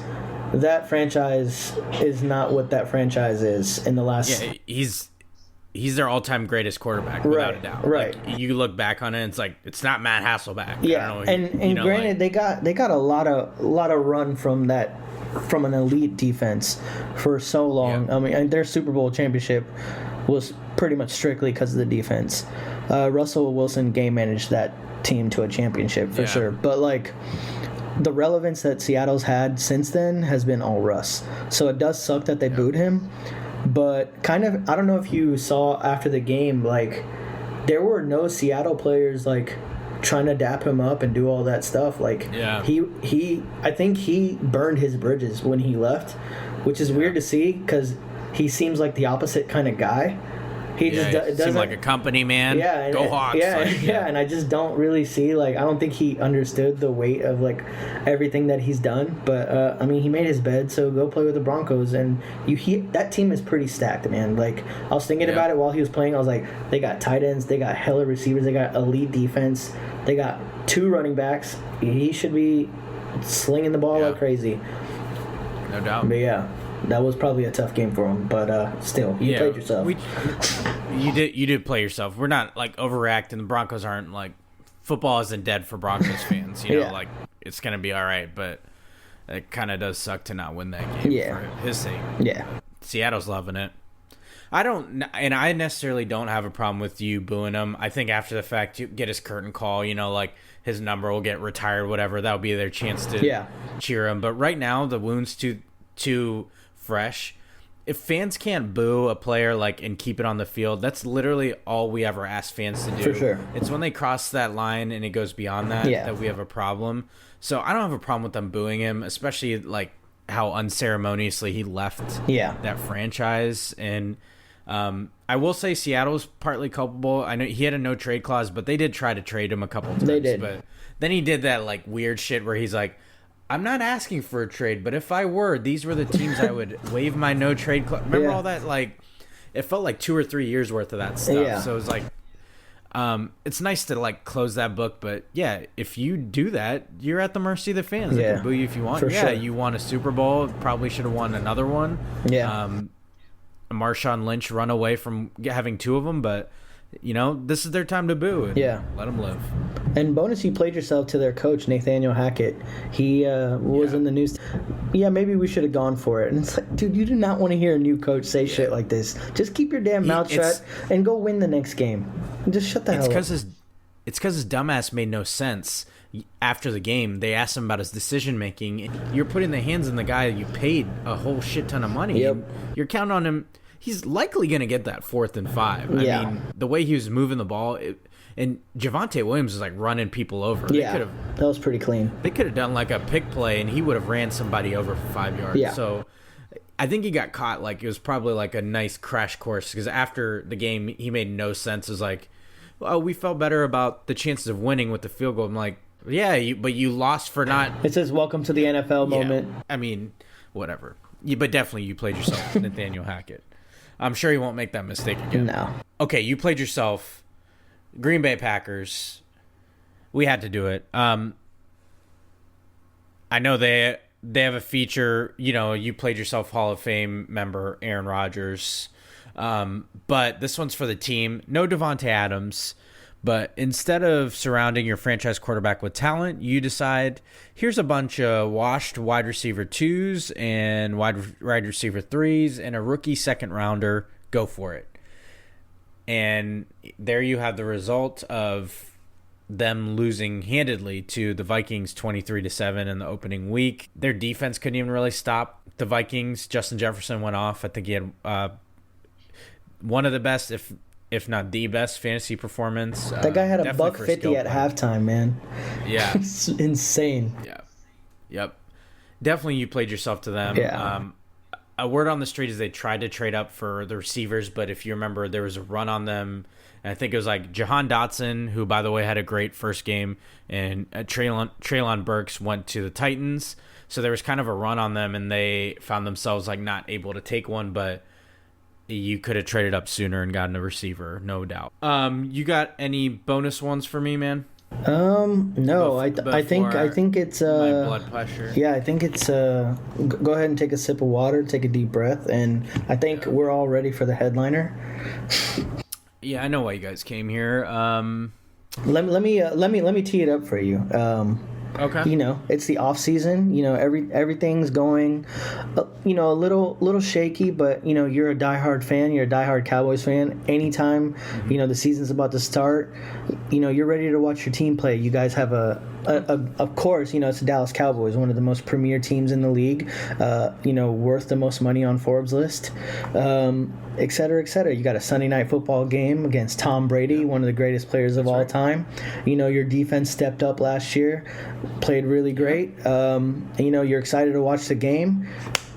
that franchise is not what that franchise is in the last. Yeah, he's their all-time greatest quarterback, without a doubt. Right. Like, you look back on it, it's like, it's not Matt Hasselbeck. Yeah, I don't know, and granted, they got a lot of run from an elite defense for so long. I mean, their Super Bowl championship was pretty much strictly because of the defense. Russell Wilson game managed that team to a championship for sure. But like, the relevance that Seattle's had since then has been all Russ. So it does suck that they booed him. But kind of, I don't know if you saw after the game, like, there were no Seattle players like trying to dap him up and do all that stuff. Like, I think he burned his bridges when he left, which is weird to see, because he seems like the opposite kind of guy. He just doesn't seem like a company man. Yeah, go Hawks. And I just don't really see, like, I don't think he understood the weight of like everything that he's done. But I mean, he made his bed, so go play with the Broncos. And that team is pretty stacked, man. Like, I was thinking about it while he was playing. I was like, they got tight ends, they got hella receivers, they got elite defense, they got 2 running backs. He should be slinging the ball like crazy. No doubt. But yeah, that was probably a tough game for him, but still, you played yourself. You did play yourself. We're not like overreacting. The Broncos aren't like, football isn't dead for Broncos fans. Like, it's gonna be all right, but it kind of does suck to not win that game for his sake. Yeah, Seattle's loving it. I necessarily don't have a problem with you booing him. I think after the fact, you get his curtain call, like his number will get retired, whatever. That'll be their chance to cheer him. But right now, the wound's too fresh. If fans can't boo a player and keep it on the field, that's literally all we ever ask fans to do. For sure. It's when they cross that line and it goes beyond that that we have a problem. So I don't have a problem with them booing him, especially like how unceremoniously he left that franchise. And I will say Seattle's partly culpable. I know he had a no trade clause, but they did try to trade him a couple times. They did. But then he did that like weird shit where he's like, I'm not asking for a trade, but if I were, these were the teams I would waive my no trade clause. Remember all that? Like, it felt like 2 or 3 years worth of that stuff. Yeah. So it was like, it's nice to like close that book, but if you do that, you're at the mercy of the fans. They can boo you if you want. For sure. You won a Super Bowl, probably should have won another one. Marshawn Lynch run away from having 2 of them, but this is their time to boo. And let them live. And bonus, you played yourself to their coach, Nathaniel Hackett. He was in the news. Yeah, maybe we should have gone for it. And it's like, dude, you do not want to hear a new coach say shit like this. Just keep your damn mouth shut and go win the next game. And just shut the hell up. It's because his dumbass made no sense. After the game, they asked him about his decision making. You're putting the hands in the guy you paid a whole shit ton of money. Yep. You're counting on him. He's likely going to get that 4th and 5. I mean, the way he was moving the ball, and Javonte Williams was like running people over. Yeah, that was pretty clean. They could have done like a pick play, and he would have ran somebody over for 5 yards. Yeah. So I think he got caught. Like, it was probably like a nice crash course, because after the game, he made no sense. It was like, oh, we felt better about the chances of winning with the field goal. I'm like, Yeah, but you lost for not. It says welcome to the NFL moment. I mean, whatever. But definitely you played yourself, Nathaniel Hackett. I'm sure he won't make that mistake again. No. Okay, you played yourself. Green Bay Packers. We had to do it. I know they have a feature. You played yourself Hall of Fame member Aaron Rodgers. But this one's for the team. No Devontae Adams. But instead of surrounding your franchise quarterback with talent, you decide, here's a bunch of washed wide receiver 2s and wide receiver 3s and a rookie second rounder. Go for it. And there you have the result of them losing handedly to the Vikings 23-7 in the opening week. Their defense couldn't even really stop the Vikings. Justin Jefferson went off. I think he had one of the best, if not the best, fantasy performance. That guy had a $150 at halftime, man. Yeah. It's insane. Yeah. Yep. Definitely you played yourself to them. Yeah. A word on the street is they tried to trade up for the receivers, but if you remember, there was a run on them. And I think it was like Jahan Dotson, who, by the way, had a great first game, and Treylon Burks went to the Titans. So there was kind of a run on them, and they found themselves like not able to take one, but you could have traded up sooner and gotten a receiver, no doubt. You got any bonus ones for me, man? No, I think it's my blood pressure. Yeah, I think it's go ahead and take a sip of water, take a deep breath, and I think we're all ready for the headliner. Yeah, I know why you guys came here. Let me tee it up for you. Okay. It's the off season. Everything's going, a little shaky. But you're a diehard fan. You're a diehard Cowboys fan. Anytime, the season's about to start, you're ready to watch your team play. You guys have of course, it's the Dallas Cowboys, one of the most premier teams in the league. Worth the most money on Forbes list. Et cetera, et cetera. You got a Sunday night football game against Tom Brady, one of the greatest players of all time. Your defense stepped up last year, played really great. You're excited to watch the game.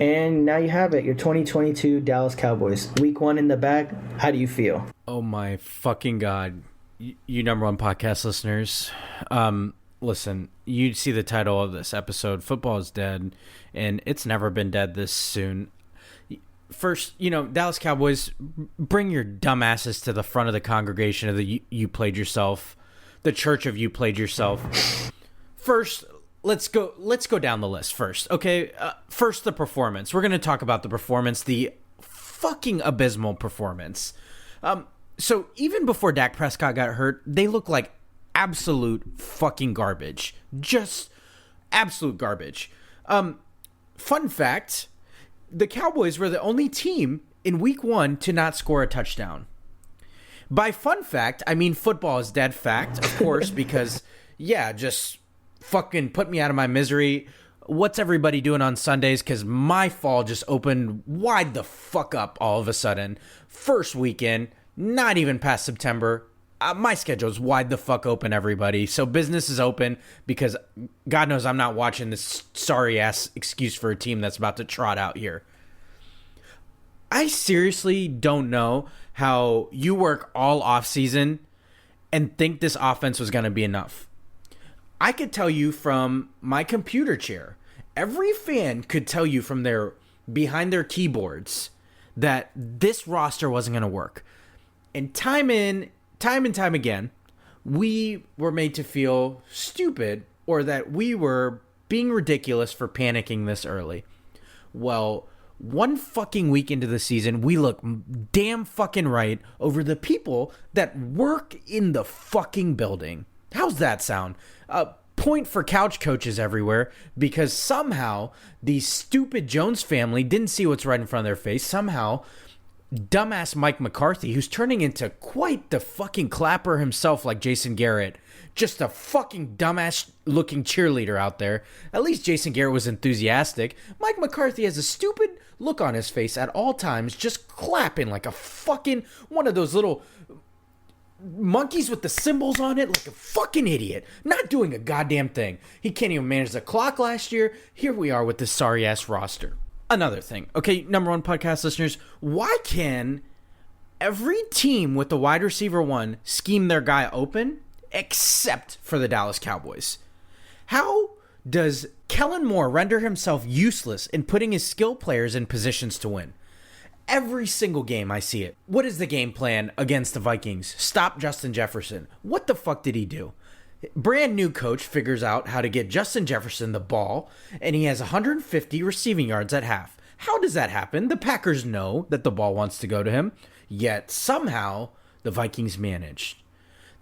And now you have it, your 2022 Dallas Cowboys. Week 1 in the bag. How do you feel? Oh, my fucking God. You number one podcast listeners. Listen, you see the title of this episode, Football is Dead, and it's never been dead this soon. First, Dallas Cowboys, bring your dumbasses to the front of the congregation of the You Played Yourself, the church of You Played Yourself. First, let's go down the list first, okay? First, the performance. We're going to talk about the performance, the fucking abysmal performance. So even before Dak Prescott got hurt, they look like absolute fucking garbage. Just absolute garbage. Fun fact, the Cowboys were the only team in week 1 to not score a touchdown. By fun fact, I mean football is dead fact, of course, because, yeah, just fucking put me out of my misery. What's everybody doing on Sundays? Because my fall just opened wide the fuck up all of a sudden. First weekend, not even past September. My schedule's wide the fuck open, everybody. So business is open because God knows I'm not watching this sorry-ass excuse for a team that's about to trot out here. I seriously don't know how you work all off-season and think this offense was going to be enough. I could tell you from my computer chair, every fan could tell you from behind their keyboards that this roster wasn't going to work. And time and time again, we were made to feel stupid or that we were being ridiculous for panicking this early. Well, one fucking week into the season, we look damn fucking right over the people that work in the fucking building. How's that sound? Point for couch coaches everywhere, because somehow the stupid Jones family didn't see what's right in front of their face. Somehow dumbass Mike McCarthy, who's turning into quite the fucking clapper himself like Jason Garrett, just a fucking dumbass looking cheerleader out there. At least Jason Garrett was enthusiastic. Mike McCarthy has a stupid look on his face at all times, just clapping like a fucking one of those little monkeys with the symbols on it, like a fucking idiot, not doing a goddamn thing. He can't even manage the clock last year. Here we are with this sorry ass roster. Another thing, okay, number one podcast listeners, why can every team with the wide receiver 1 scheme their guy open except for the Dallas Cowboys? How does Kellen Moore render himself useless in putting his skill players in positions to win? Every single game I see it. What is the game plan against the Vikings? Stop Justin Jefferson. What the fuck did he do? Brand new coach figures out how to get Justin Jefferson the ball, and he has 150 receiving yards at half. How does that happen? The Packers know that the ball wants to go to him, yet somehow the Vikings managed.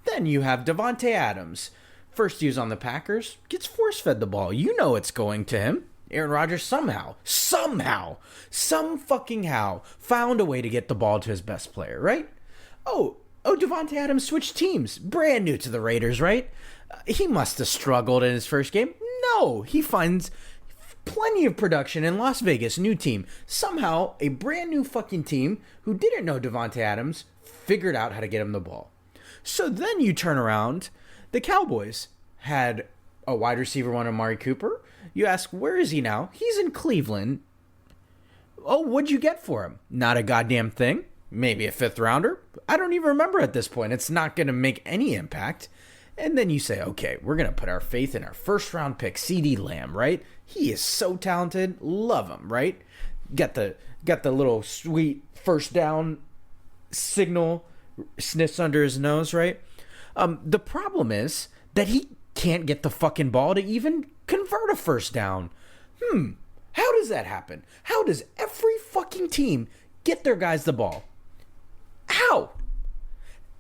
Then you have Davante Adams. First use on the Packers, gets force-fed the ball. You know it's going to him. Aaron Rodgers somehow, some fucking how, found a way to get the ball to his best player, right? Oh, Davante Adams switched teams. Brand new to the Raiders, right? He must have struggled in his first game. No, he finds plenty of production in Las Vegas, new team. Somehow, a brand new fucking team who didn't know Davante Adams figured out how to get him the ball. So then you turn around, the Cowboys had a wide receiver one, Amari Cooper. You ask, where is he now? He's in Cleveland. Oh, what'd you get for him? Not a goddamn thing. Maybe a 5th rounder. I don't even remember at this point. It's not going to make any impact. And then you say, okay, we're going to put our faith in our 1st round pick, CeeDee Lamb, right? He is so talented. Love him, right? Got the little sweet first down signal, sniffs under his nose, right? The problem is that he can't get the fucking ball to even convert a first down. How does that happen? How does every fucking team get their guys the ball? How?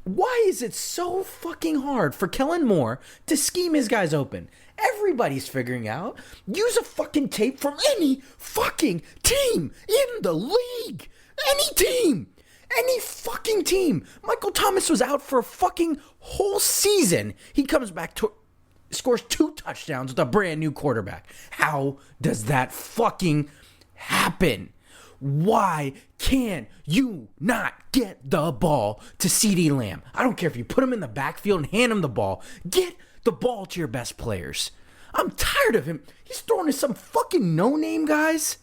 Why is it so fucking hard for Kellen Moore to scheme his guys open? Everybody's figuring out. Use a fucking tape from any fucking team in the league. Any team. Any fucking team. Michael Thomas was out for a fucking whole season. He comes back to scores 2 touchdowns with a brand new quarterback. How does that fucking happen? Why can you not get the ball to CeeDee Lamb? I don't care if you put him in the backfield and hand him the ball. Get the ball to your best players. I'm tired of him. He's throwing to some fucking no-name guys.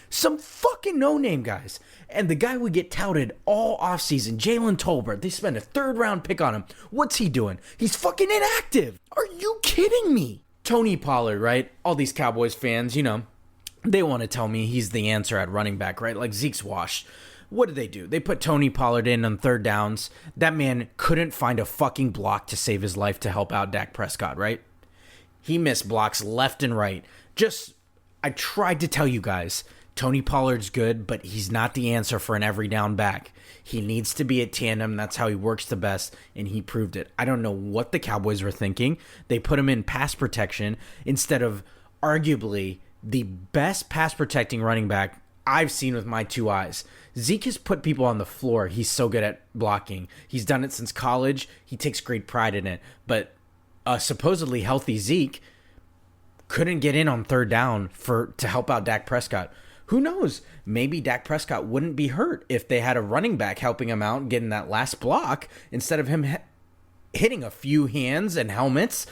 Some fucking no-name guys. And the guy we get touted all offseason, Jalen Tolbert, they spend a 3rd round pick on him. What's he doing? He's fucking inactive. Are you kidding me? Tony Pollard, right? All these Cowboys fans, they want to tell me he's the answer at running back, right? Like Zeke's washed. What did they do? They put Tony Pollard in on 3rd downs. That man couldn't find a fucking block to save his life to help out Dak Prescott, right? He missed blocks left and right. I tried to tell you guys, Tony Pollard's good, but he's not the answer for an every down back. He needs to be a tandem. That's how he works the best, and he proved it. I don't know what the Cowboys were thinking. They put him in pass protection instead of arguably the best pass protecting running back I've seen with my 2 eyes. Zeke has put people on the floor. He's so good at blocking. He's done it since college. He takes great pride in it. But a supposedly healthy Zeke couldn't get in on 3rd down to help out Dak Prescott. Who knows? Maybe Dak Prescott wouldn't be hurt if they had a running back helping him out, getting that last block, instead of him hitting a few hands and helmets,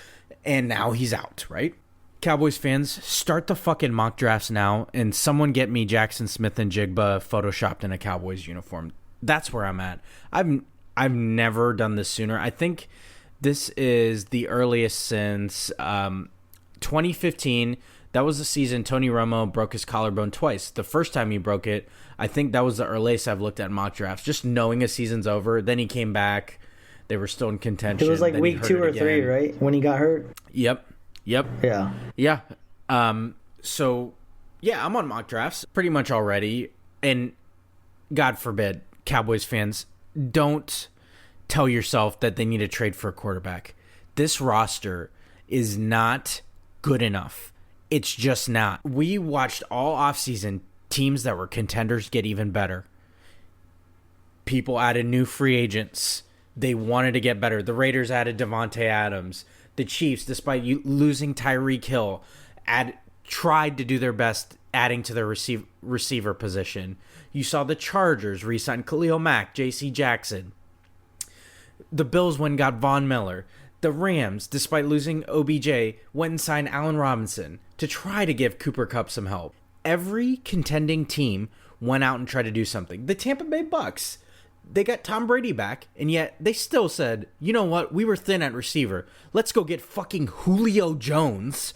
and now he's out, right? Cowboys fans, start the fucking mock drafts now, and someone get me Jackson Smith and Jigba photoshopped in a Cowboys uniform. That's where I'm at. I've never done this sooner. I think this is the earliest since 2015. That was the season Tony Romo broke his collarbone twice. The first time he broke it, I think that was the earliest I've looked at mock drafts, just knowing a season's over. Then he came back. They were still in contention. It was like week 2 or 3, right? When he got hurt? Yep. Yeah. So, yeah, I'm on mock drafts pretty much already. And God forbid, Cowboys fans, don't tell yourself that they need to trade for a quarterback. This roster is not good enough. It's just not. We watched all offseason teams that were contenders get even better. People added new free agents. They wanted to get better. The Raiders added Davante Adams. The Chiefs, despite losing Tyreek Hill, tried to do their best adding to their receiver position. You saw the Chargers re-sign Khalil Mack, J.C. Jackson. The Bills went and got Von Miller. The Rams, despite losing OBJ, went and signed Allen Robinson to try to give Cooper Kupp some help. Every contending team went out and tried to do something. The Tampa Bay Bucks, They got Tom Brady back, and yet they still said, you know what? We were thin at receiver. Let's go get fucking Julio Jones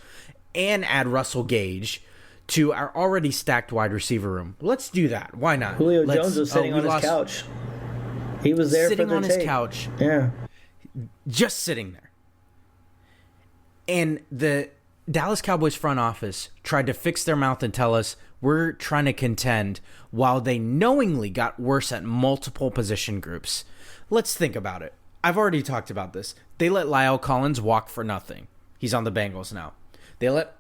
and add Russell Gage to our already stacked wide receiver room. Let's do that. Why not? Julio Jones was sitting on his couch. He was there sitting for the on tape. his couch. Yeah. Just sitting there. And the Dallas Cowboys front office tried to fix their mouth and tell us we're trying to contend while they knowingly got worse at multiple position groups. Let's think about it. I've already talked about this. They let Lyle Collins walk for nothing. He's on the Bengals now.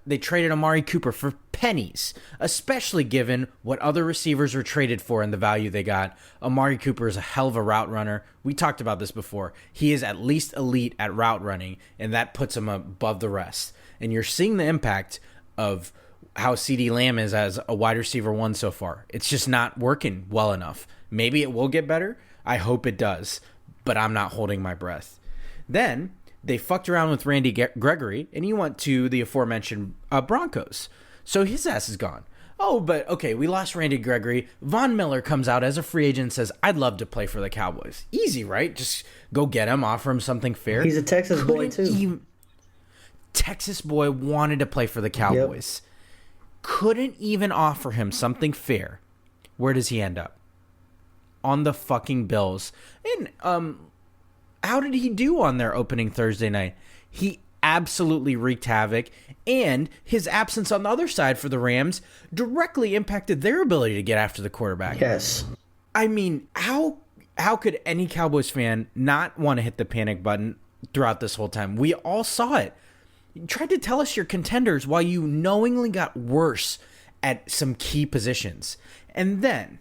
They traded Amari Cooper for pennies, especially given what other receivers were traded for and the value they got. Amari Cooper is a hell of a route runner. We talked about this before. He is at least elite at route running, and that puts him above the rest. And you're seeing the impact of how CeeDee Lamb is as a wide receiver one so far. It's just not working well enough. Maybe it will get better. I hope it does, but I'm not holding my breath. Then they fucked around with Randy Gregory, and he went to the aforementioned Broncos. So his ass is gone. Oh, but okay, we lost Randy Gregory. Von Miller comes out as a free agent and says, I'd love to play for the Cowboys. Easy, right? Just go get him, offer him something fair. He's a Texas boy, too. Texas boy wanted to play for the Cowboys. Yep. Couldn't even offer him something fair. Where does he end up? On the fucking Bills. And how did he do on their opening Thursday night? He absolutely wreaked havoc, and his absence on the other side for the Rams directly impacted their ability to get after the quarterback. Yes. I mean, how could any Cowboys fan not want to hit the panic button throughout this whole time? We all saw it. You tried to tell us you're contenders while you knowingly got worse at some key positions. And then,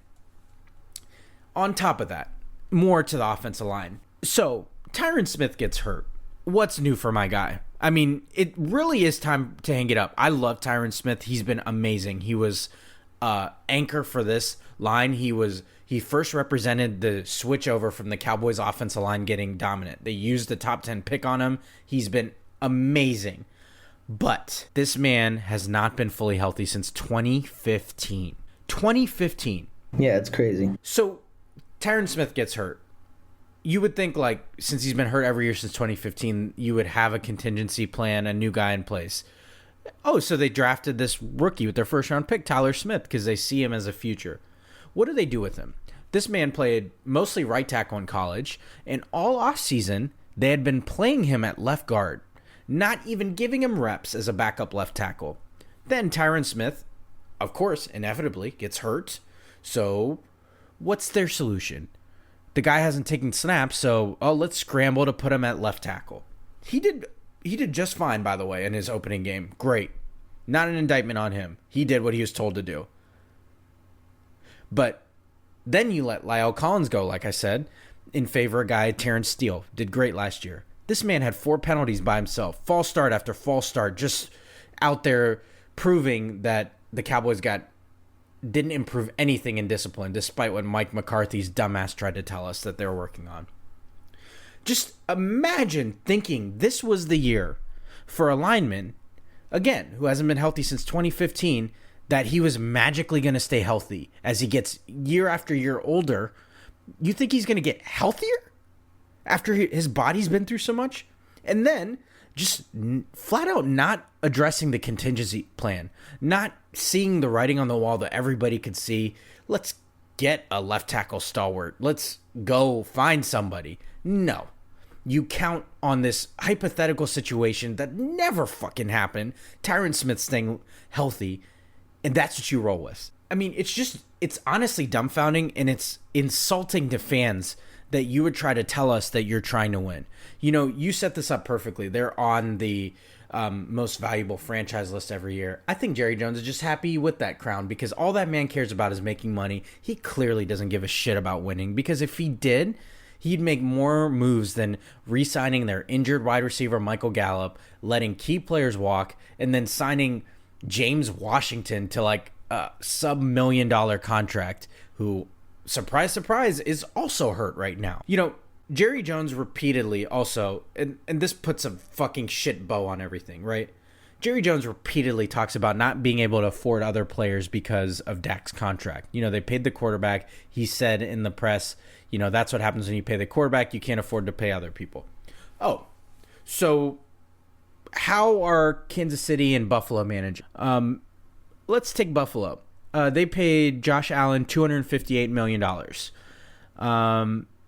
on top of that, more to the offensive line. So, Tyron Smith gets hurt. What's new for my guy? I mean, it really is time to hang it up. I love Tyron Smith. He's been amazing. He was anchor for this line. He first represented the switch over from the Cowboys offensive line getting dominant. They used the top 10 pick on him. He's been amazing. But this man has not been fully healthy since 2015. 2015. Yeah, it's crazy. So, Tyron Smith gets hurt. You would think, like, since he's been hurt every year since 2015, you would have a contingency plan, a new guy in place. Oh, so they drafted this rookie with their first-round pick, Tyler Smith, because they see him as a future. What do they do with him? This man played mostly right tackle in college, and all offseason, they had been playing him at left guard, not even giving him reps as a backup left tackle. Then Tyron Smith, of course, inevitably gets hurt. So what's their solution? The guy hasn't taken snaps, so let's scramble to put him at left tackle. He did just fine, by the way, in his opening game. Great. Not an indictment on him. He did what he was told to do. But then you let Lyle Collins go, like I said, in favor of a guy, Terrence Steele. Did great last year. This man had 4 penalties by himself. False start after false start. Just out there proving that the Cowboys didn't improve anything in discipline, despite what Mike McCarthy's dumbass tried to tell us that they were working on. Just imagine thinking this was the year for a lineman, again, who hasn't been healthy since 2015, that he was magically going to stay healthy as he gets year after year older. You think he's going to get healthier after his body's been through so much? And then just flat out not addressing the contingency plan, not seeing the writing on the wall that everybody could see. Let's get a left tackle stalwart. Let's go find somebody. No. You count on this hypothetical situation that never fucking happened, Tyron Smith staying healthy, and that's what you roll with. I mean, it's honestly dumbfounding, and it's insulting to fans that you would try to tell us that you're trying to win. You know, you set this up perfectly. They're on the most valuable franchise list every year. I think Jerry Jones is just happy with that crown because all that man cares about is making money. He clearly doesn't give a shit about winning, because if he did, he'd make more moves than re-signing their injured wide receiver Michael Gallup, letting key players walk, and then signing James Washington to like a sub-$1 million contract, who, surprise, surprise, is also hurt right now. You know, Jerry Jones repeatedly also, and this puts a fucking shit bow on everything, right? Jerry Jones repeatedly talks about not being able to afford other players because of Dak's contract. They paid the quarterback. He said in the press, that's what happens when you pay the quarterback. You can't afford to pay other people. Oh, so how are Kansas City and Buffalo managing? Let's take Buffalo. They paid Josh Allen $258 million.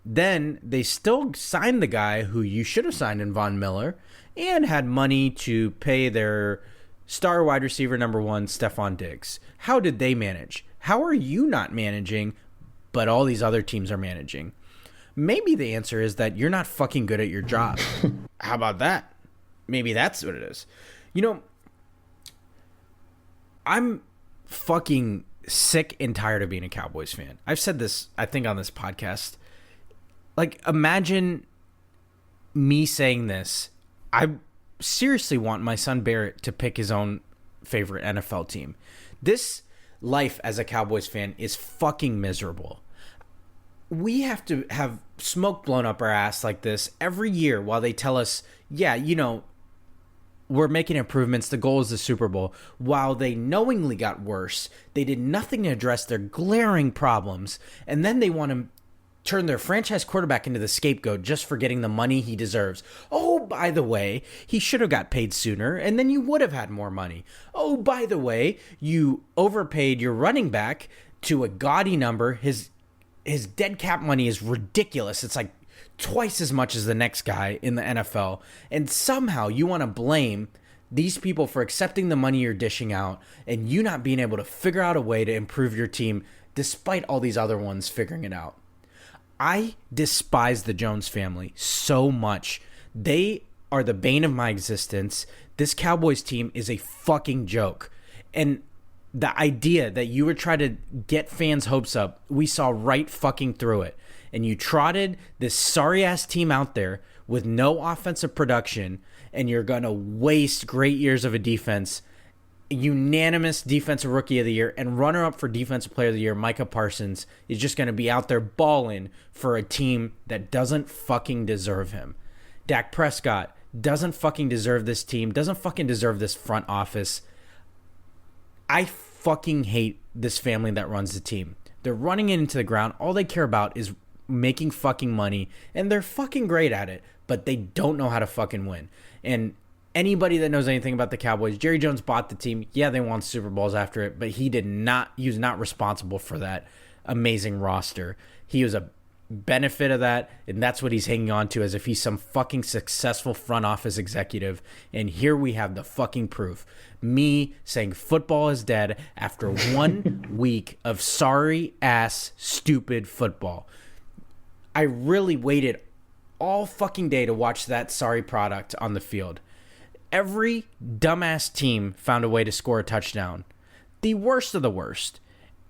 Then they still signed the guy who you should have signed in Von Miller and had money to pay their star wide receiver number 1, Stephon Diggs. How did they manage? How are you not managing, but all these other teams are managing? Maybe the answer is that you're not fucking good at your job. How about that? Maybe that's what it is. I'm fucking sick and tired of being a Cowboys fan. I've said this, I think, on this podcast. Imagine me saying this. I seriously want my son Barrett to pick his own favorite NFL team. This life as a Cowboys fan is fucking miserable. We have to have smoke blown up our ass like this every year while they tell us, we're making improvements. The goal is the Super Bowl. While they knowingly got worse, they did nothing to address their glaring problems. And then they want to turn their franchise quarterback into the scapegoat just for getting the money he deserves. Oh, by the way, he should have got paid sooner, and then you would have had more money. Oh, by the way, you overpaid your running back to a gaudy number. His dead cap money is ridiculous. It's like twice as much as the next guy in the NFL. And somehow you want to blame these people for accepting the money you're dishing out and you not being able to figure out a way to improve your team despite all these other ones figuring it out. I despise the Jones family so much. They are the bane of my existence. This Cowboys team is a fucking joke. And the idea that you would try to get fans' hopes up, we saw right fucking through it. And you trotted this sorry-ass team out there with no offensive production, and you're going to waste great years of a defense. Unanimous defensive rookie of the year and runner-up for defensive player of the year, Micah Parsons, is just going to be out there balling for a team that doesn't fucking deserve him. Dak Prescott doesn't fucking deserve this team, doesn't fucking deserve this front office. I fucking hate this family that runs the team. They're running it into the ground. All they care about is making fucking money, and they're fucking great at it, but they don't know how to fucking win. And anybody that knows anything about the Cowboys, Jerry Jones bought the team. Yeah, they won Super Bowls after it, but he was not responsible for that amazing roster. He was a benefit of that, and that's what he's hanging on to as if he's some fucking successful front office executive. And here we have the fucking proof. Me saying football is dead after 1 week of sorry-ass, stupid football. I really waited all fucking day to watch that sorry product on the field. Every dumbass team found a way to score a touchdown. The worst of the worst.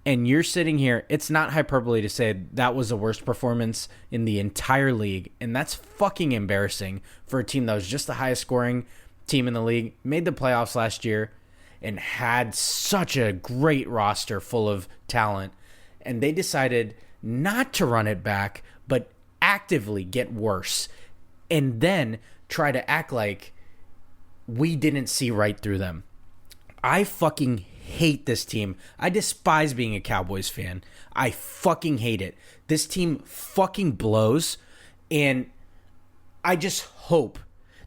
And you're sitting here, it's not hyperbole to say that was the worst performance in the entire league. And that's fucking embarrassing for a team that was just the highest scoring team in the league, made the playoffs last year, and had such a great roster full of talent. And they decided not to run it back, but actively get worse. And then try to act like we didn't see right through them. I fucking hate this team. I despise being a Cowboys fan. I fucking hate it. This team fucking blows, and I just hope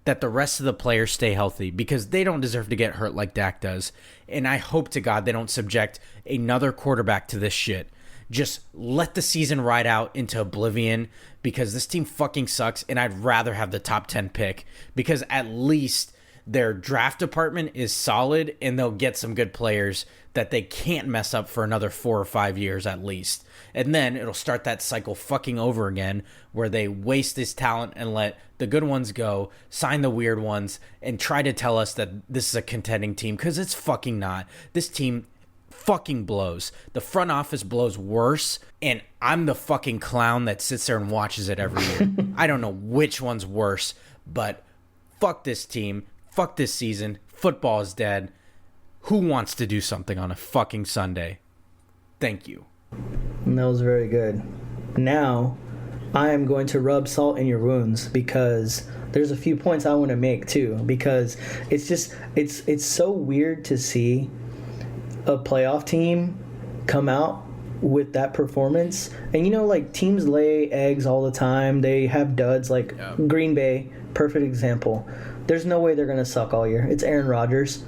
that the rest of the players stay healthy because they don't deserve to get hurt like Dak does. And I hope to God they don't subject another quarterback to this shit. Just let the season ride out into oblivion because this team fucking sucks, and I'd rather have the top 10 pick because at least their draft department is solid and they'll get some good players that they can't mess up for another 4 or 5 years at least. And then it'll start that cycle fucking over again where they waste this talent and let the good ones go, sign the weird ones, and try to tell us that this is a contending team because it's fucking not. This team fucking blows. The front office blows worse, and I'm the fucking clown that sits there and watches it every year. I don't know which one's worse, but fuck this team. Fuck this season. Football is dead. Who wants to do something on a fucking Sunday? Thank you. That was very good. Now, I am going to rub salt in your wounds because there's a few points I want to make too, because it's so weird to see a playoff team come out with that performance. And like teams lay eggs all the time. They have duds, like Green Bay, perfect example. There's no way they're going to suck all year. It's Aaron Rodgers.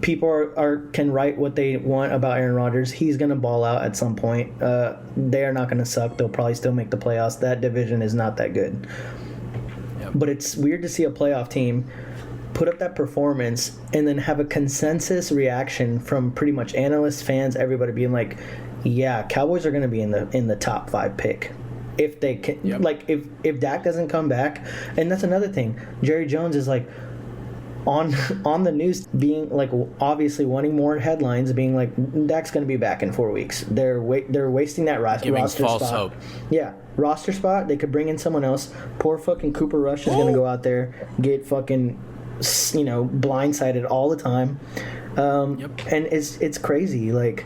People can write what they want about Aaron Rodgers. He's going to ball out at some point. They are not going to suck. They'll probably still make the playoffs. That division is not that good. Yep. But it's weird to see a playoff team put up that performance and then have a consensus reaction from pretty much analysts, fans, everybody being like, yeah, Cowboys are going to be in the top 5 pick. If they can, like, if Dak doesn't come back. And that's another thing. Jerry Jones is like on the news, being like obviously wanting more headlines, being like, Dak's going to be back in 4 weeks. They're wasting that roster false spot. Hope. Yeah, roster spot. They could bring in someone else. Poor fucking Cooper Rush is going to go out there, get fucking blindsided all the time. And it's crazy. Like,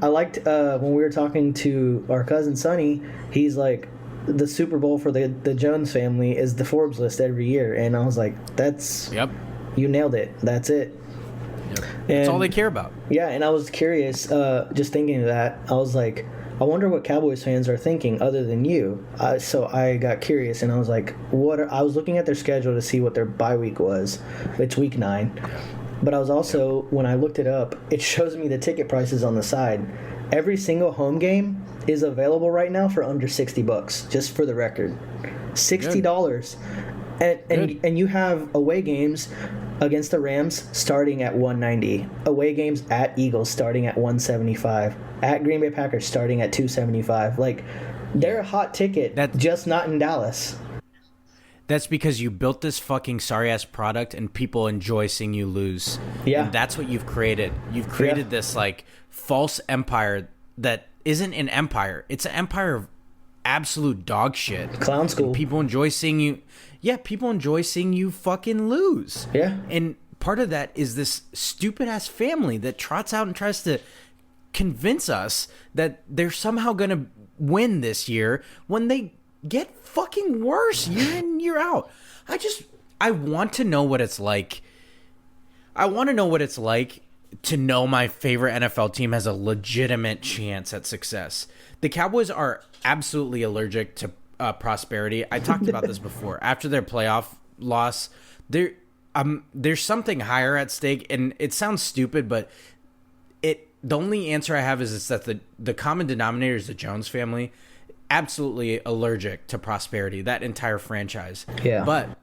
I liked when we were talking to our cousin Sonny, he's like, the Super Bowl for the Jones family is the Forbes list every year. And I was like, you nailed it. That's it. That's all they care about. Yeah, and I was curious, just thinking of that, I was like, I wonder what Cowboys fans are thinking other than you. So I got curious, and I was like, I was looking at their schedule to see what their bye week was. It's week 9. But I was also, when I looked it up, it shows me the ticket prices on the side. Every single home game is available right now for under $60, just for the record. $60. And you have away games against the Rams starting at $190. Away games at Eagles starting at $175. At Green Bay Packers starting at $275. Like, they're a hot ticket, just not in Dallas. That's because you built this fucking sorry-ass product and people enjoy seeing you lose. Yeah. And that's what you've created. You've created this, like, false empire that isn't an empire. It's an empire of absolute dog shit. Clown school. And people enjoy seeing you... Yeah, people enjoy seeing you fucking lose. Yeah. And part of that is this stupid-ass family that trots out and tries to convince us that they're somehow going to win this year when they get fucking worse year in, year out. I want to know what it's like. I want to know what it's like to know my favorite NFL team has a legitimate chance at success. The Cowboys are absolutely allergic to prosperity. I talked about this before. After their playoff loss, there's something higher at stake, and it sounds stupid, but the only answer I have is that the common denominator is the Jones family. Absolutely allergic to prosperity, that entire franchise. Yeah. But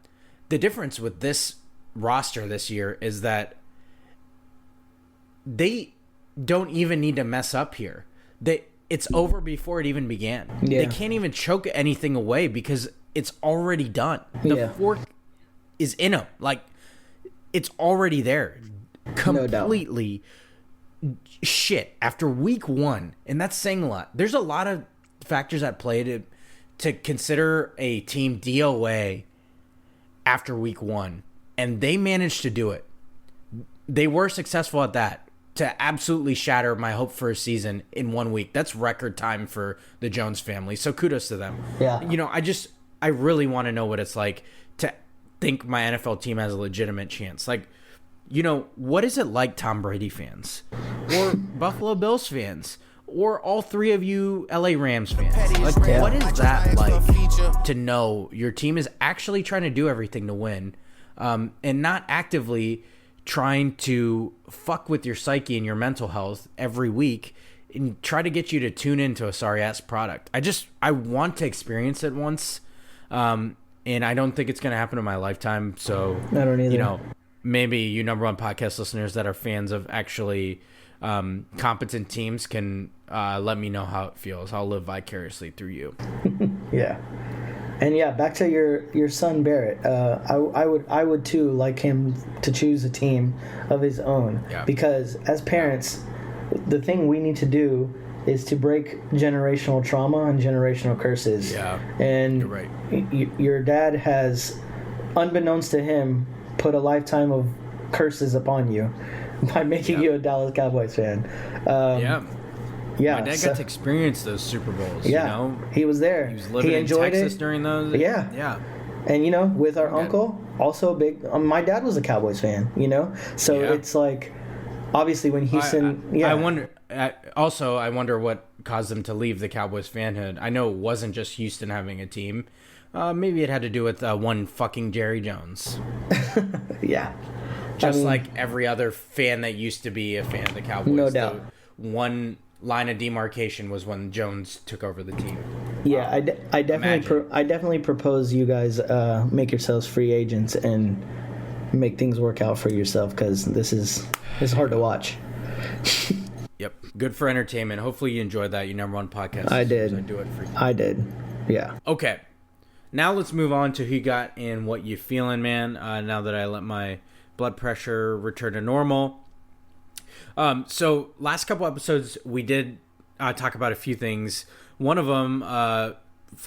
the difference with this roster this year is that they don't even need to mess up here. It's over before it even began. Yeah. They can't even choke anything away because it's already done. The fork is in them. Like, it's already there. Completely shit after week 1. And that's saying a lot. There's a lot of factors at play to consider a team DOA after week 1, and they managed to do it. They were successful at that, to absolutely shatter my hope for a season in 1 week. That's record time for the Jones family, so kudos to them. Yeah. I really want to know what it's like to think my NFL team has a legitimate chance. Like, what is it like, Tom Brady fans or Buffalo Bills fans? Or all 3 of you LA Rams fans. Like, what is that like to know your team is actually trying to do everything to win, and not actively trying to fuck with your psyche and your mental health every week and try to get you to tune into a sorry-ass product? I want to experience it once, and I don't think it's going to happen in my lifetime. So, I don't either. Maybe you number 1 podcast listeners that are fans of actually competent teams can let me know how it feels. I'll live vicariously through you. Yeah. And back to your son Barrett. I would too like him to choose a team of his own, because as parents, the thing we need to do is to break generational trauma and generational curses. Yeah. And you're right. Your dad has, unbeknownst to him, put a lifetime of curses upon you by making you a Dallas Cowboys fan. My dad got to experience those Super Bowls. Yeah, he was there. He was living enjoyed in Texas it during those. Yeah. And, with our uncle, also big. My dad was a Cowboys fan, So it's like, obviously when Houston... I wonder... I wonder what caused them to leave the Cowboys fanhood. I know it wasn't just Houston having a team. Maybe it had to do with one fucking Jerry Jones. Yeah. Just like every other fan that used to be a fan of the Cowboys. No doubt. One line of demarcation was when Jones took over the team. Yeah, I definitely propose you guys make yourselves free agents and make things work out for yourself, because it's hard to watch. Yep, good for entertainment. Hopefully you enjoyed that. Your number one podcast. I did. I do it for you. I did. Yeah. Okay, now let's move on to who you got and what you feeling, man. Now that I let my blood pressure return to normal. So last couple episodes we did talk about a few things. One of them, a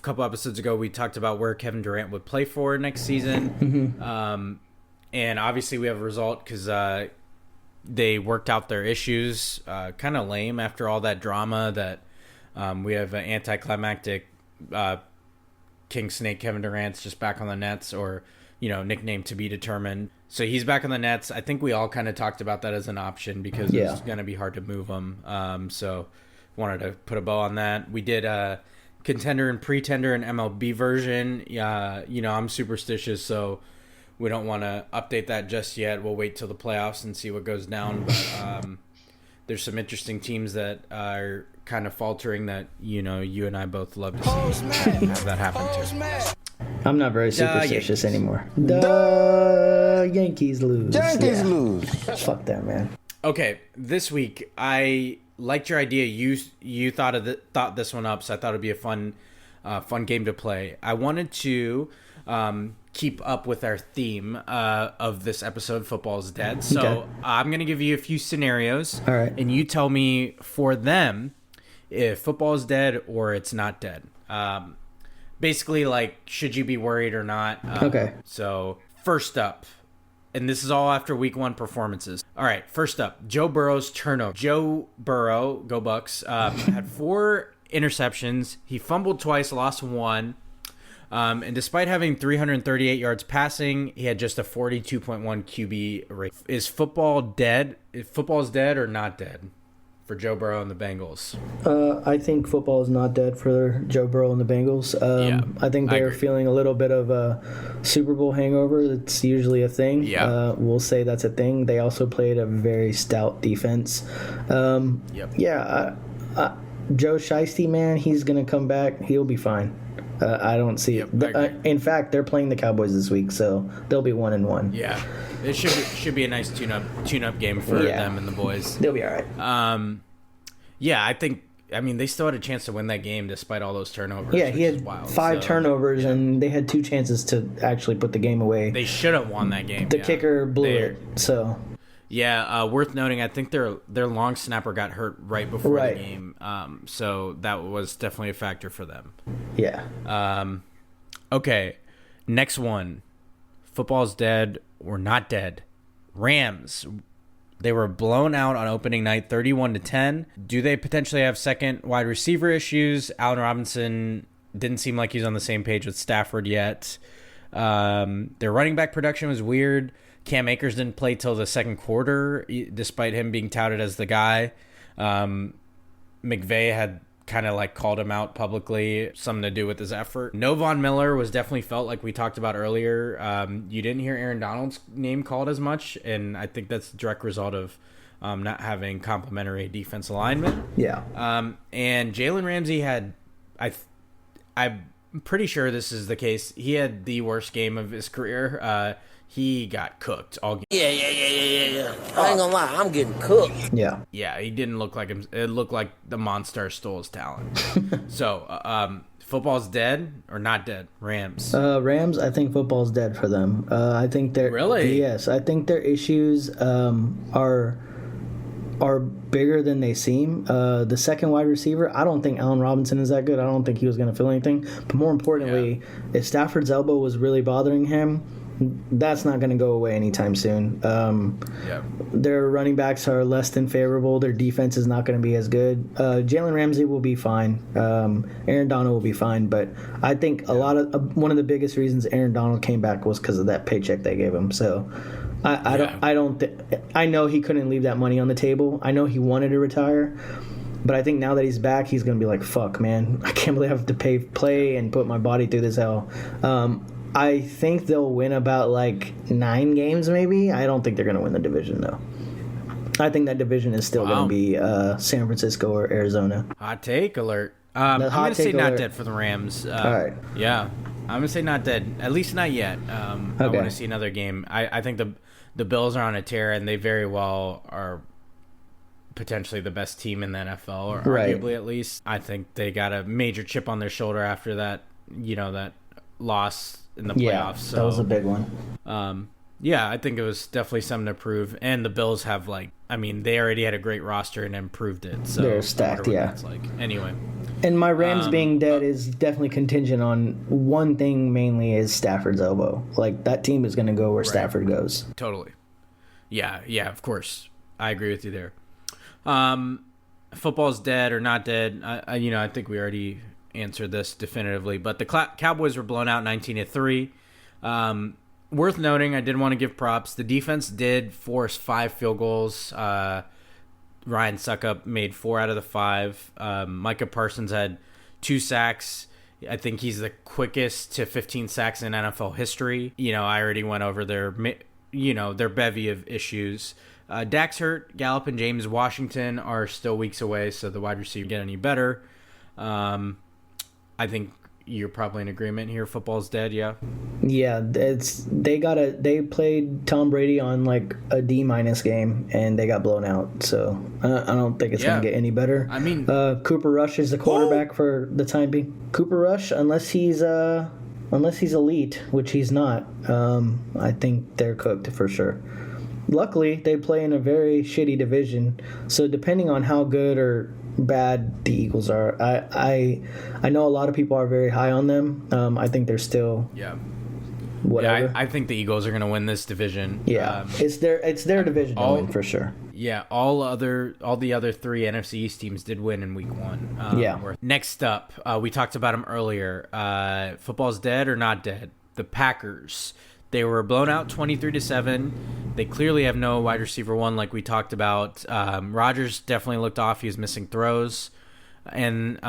couple episodes ago, we talked about where Kevin Durant would play for next season. Mm-hmm. And obviously we have a result because they worked out their issues. Kind of lame after all that drama that we have an anticlimactic King Snake Kevin Durant's just back on the Nets, or nickname to be determined. So he's back on the Nets. I think we all kind of talked about that as an option because it's going to be hard to move him. So wanted to put a bow on that. We did a contender and pretender and MLB version. I'm superstitious, so we don't want to update that just yet. We'll wait till the playoffs and see what goes down. But there's some interesting teams that are kind of faltering that, you and I both love to see have that happen too. I'm not very superstitious anymore. The Yankees lose. Lose. Fuck that, man. Okay, this week I liked your idea. You thought this one up, so I thought it'd be a fun game to play. I wanted to keep up with our theme of this episode, Football is Dead. So Okay. I'm going to give you a few scenarios, All right. and you tell me for them if football is dead or it's not dead. Basically, like, should you be worried or not? Okay. So first up, and this is all after week 1 performances. All right, first up, Joe Burrow's turnover. Joe Burrow, go Bucks, had 4 interceptions. He fumbled twice, lost 1. And despite having 338 yards passing, he had just a 42.1 QB rate. Is football dead? If football is dead or not dead for Joe Burrow and the Bengals? I think football is not dead for Joe Burrow and the Bengals. I think I they're agree. feeling a little bit of a Super Bowl hangover. That's usually a thing. Yeah. We'll say that's a thing. They also played a very stout defense. Yeah, Joe Shiesty, man, he's going to come back. He'll be fine. I don't see it. I agree. In fact, they're playing the Cowboys this week, so they'll be 1-1. Yeah, it should be a nice tune-up game for them and the boys. They'll be all right. Yeah, I mean, they still had a chance to win that game despite all those turnovers. Yeah, he which is had wild. 5 turnovers, and they had 2 chances to actually put the game away. They should have won that game. The kicker blew it, so... Yeah, worth noting, I think their long snapper got hurt right before the game, so that was definitely a factor for them. Yeah. Okay, next one. Football's dead or not dead. Rams. They were blown out on opening night, 31-10. Do they potentially have second wide receiver issues? Allen Robinson didn't seem like he's on the same page with Stafford yet. Their running back production was weird. Cam Akers didn't play till the second quarter, despite him being touted as the guy. McVay had kind of like called him out publicly, something to do with his effort. No Von Miller was definitely felt like we talked about earlier. You didn't hear Aaron Donald's name called as much, and I think that's a direct result of not having complimentary defense alignment. Yeah. And Jalen Ramsey had, I'm pretty sure this is the case, he had the worst game of his career. He got cooked all game. Yeah. I ain't gonna lie, I'm getting cooked. Yeah. Yeah, he didn't look like him. It looked like the monster stole his talent. So, football's dead or not dead? Rams. Rams, I think football's dead for them. I think they're... Really? Yes, I think their issues are bigger than they seem. The second wide receiver, I don't think Allen Robinson is that good. I don't think he was going to fill anything. But more importantly, if Stafford's elbow was really bothering him, That's not going to go away anytime soon. Their running backs are less than favorable. Their defense is not going to be as good. Jalen Ramsey will be fine. Aaron Donald will be fine. But I think one of the biggest reasons Aaron Donald came back was because of that paycheck they gave him. So I know he couldn't leave that money on the table. I know he wanted to retire. But I think now that he's back, he's going to be like, fuck, man. I can't believe I have to play and put my body through this hell. I think they'll win about like 9 games maybe. I don't think they're going to win the division, though. I think that division is still going to be San Francisco or Arizona. Hot take alert. I'm going to say not dead for the Rams. All right. Yeah. I'm going to say not dead. At least not yet. I want to see another game. I think the Bills are on a tear, and they very well are potentially the best team in the NFL, or arguably at least. I think they got a major chip on their shoulder after that, that loss in the playoffs. Yeah, so, that was a big one. I think it was definitely something to prove. And the Bills have they already had a great roster and improved it. So they're stacked, that's like. Anyway. And my Rams being dead is definitely contingent on one thing mainly is Stafford's elbow. Like, that team is going to go where Stafford goes. Totally. Yeah, of course. I agree with you there. Football's dead or not dead. I think we already answered this definitively, but the Cowboys were blown out 19-3. Worth noting, I did want to give props. The defense did force 5 field goals. Ryan Suckup made 4 out of the 5. Micah Parsons had 2 sacks. I think he's the quickest to 15 sacks in NFL history. I already went over their bevy of issues. Dak's hurt. Gallup and James Washington are still weeks away, so the wide receiver get any better. I think you're probably in agreement here. Football's dead, yeah. Yeah, they played Tom Brady on like a D- game, and they got blown out. So I don't think it's gonna get any better. I mean, Cooper Rush is the quarterback for the time being. Cooper Rush, unless he's elite, which he's not, I think they're cooked for sure. Luckily, they play in a very shitty division, so depending on how good or bad the Eagles are, I know a lot of people are very high on them. I think they're still whatever. Yeah, I think the Eagles are going to win this division. Yeah, it's their division to win for sure. Yeah, all the other 3 NFC East teams did win in Week 1. Next up, we talked about them earlier. Football's dead or not dead? The Packers. They were blown out 23-7. They clearly have no wide receiver 1, like we talked about. Rodgers definitely looked off. He was missing throws. And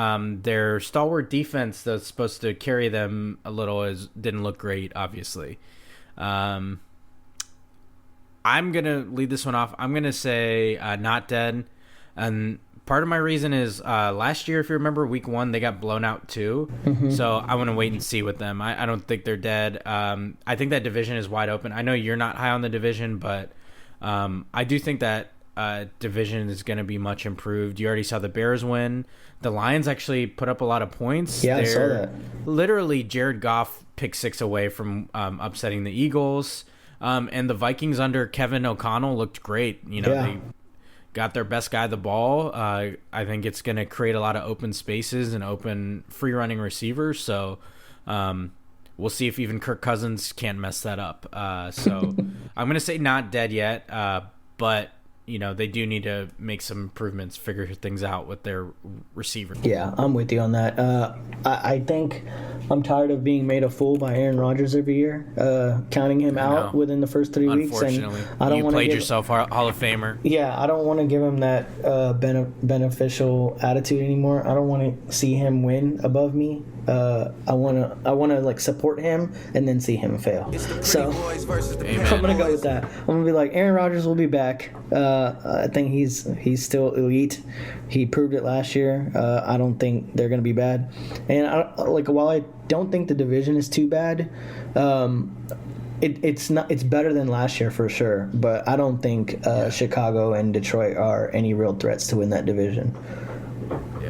their stalwart defense that's supposed to carry them a little didn't look great, obviously. I'm going to lead this one off. I'm going to say not dead. And part of my reason is last year, if you remember, Week 1, they got blown out too. Mm-hmm. So I want to wait and see with them. I don't think they're dead. I think that division is wide open. I know you're not high on the division, but I do think that division is going to be much improved. You already saw the Bears win. The Lions actually put up a lot of points. Yeah, I saw that. Literally, Jared Goff picked 6 away from upsetting the Eagles. And the Vikings under Kevin O'Connell looked great. They got their best guy the ball. I think it's going to create a lot of open spaces and open free-running receivers. So we'll see if even Kirk Cousins can't mess that up. So I'm going to say not dead yet, but they do need to make some improvements, figure things out with their receiver. Yeah, I'm with you on that. I think I'm tired of being made a fool by Aaron Rodgers every year, counting him out within the first 3 weeks. Unfortunately, and I don't you played yourself Hall of Famer. Yeah, I don't want to give him that beneficial attitude anymore. I don't want to see him win above me. I want to like support him and then see him fail. So I'm gonna go with that. I'm gonna be like, Aaron Rodgers will be back. I think he's still elite. He proved it last year. I don't think they're gonna be bad. And while I don't think the division is too bad, it's not. It's better than last year for sure. But I don't think Chicago and Detroit are any real threats to win that division.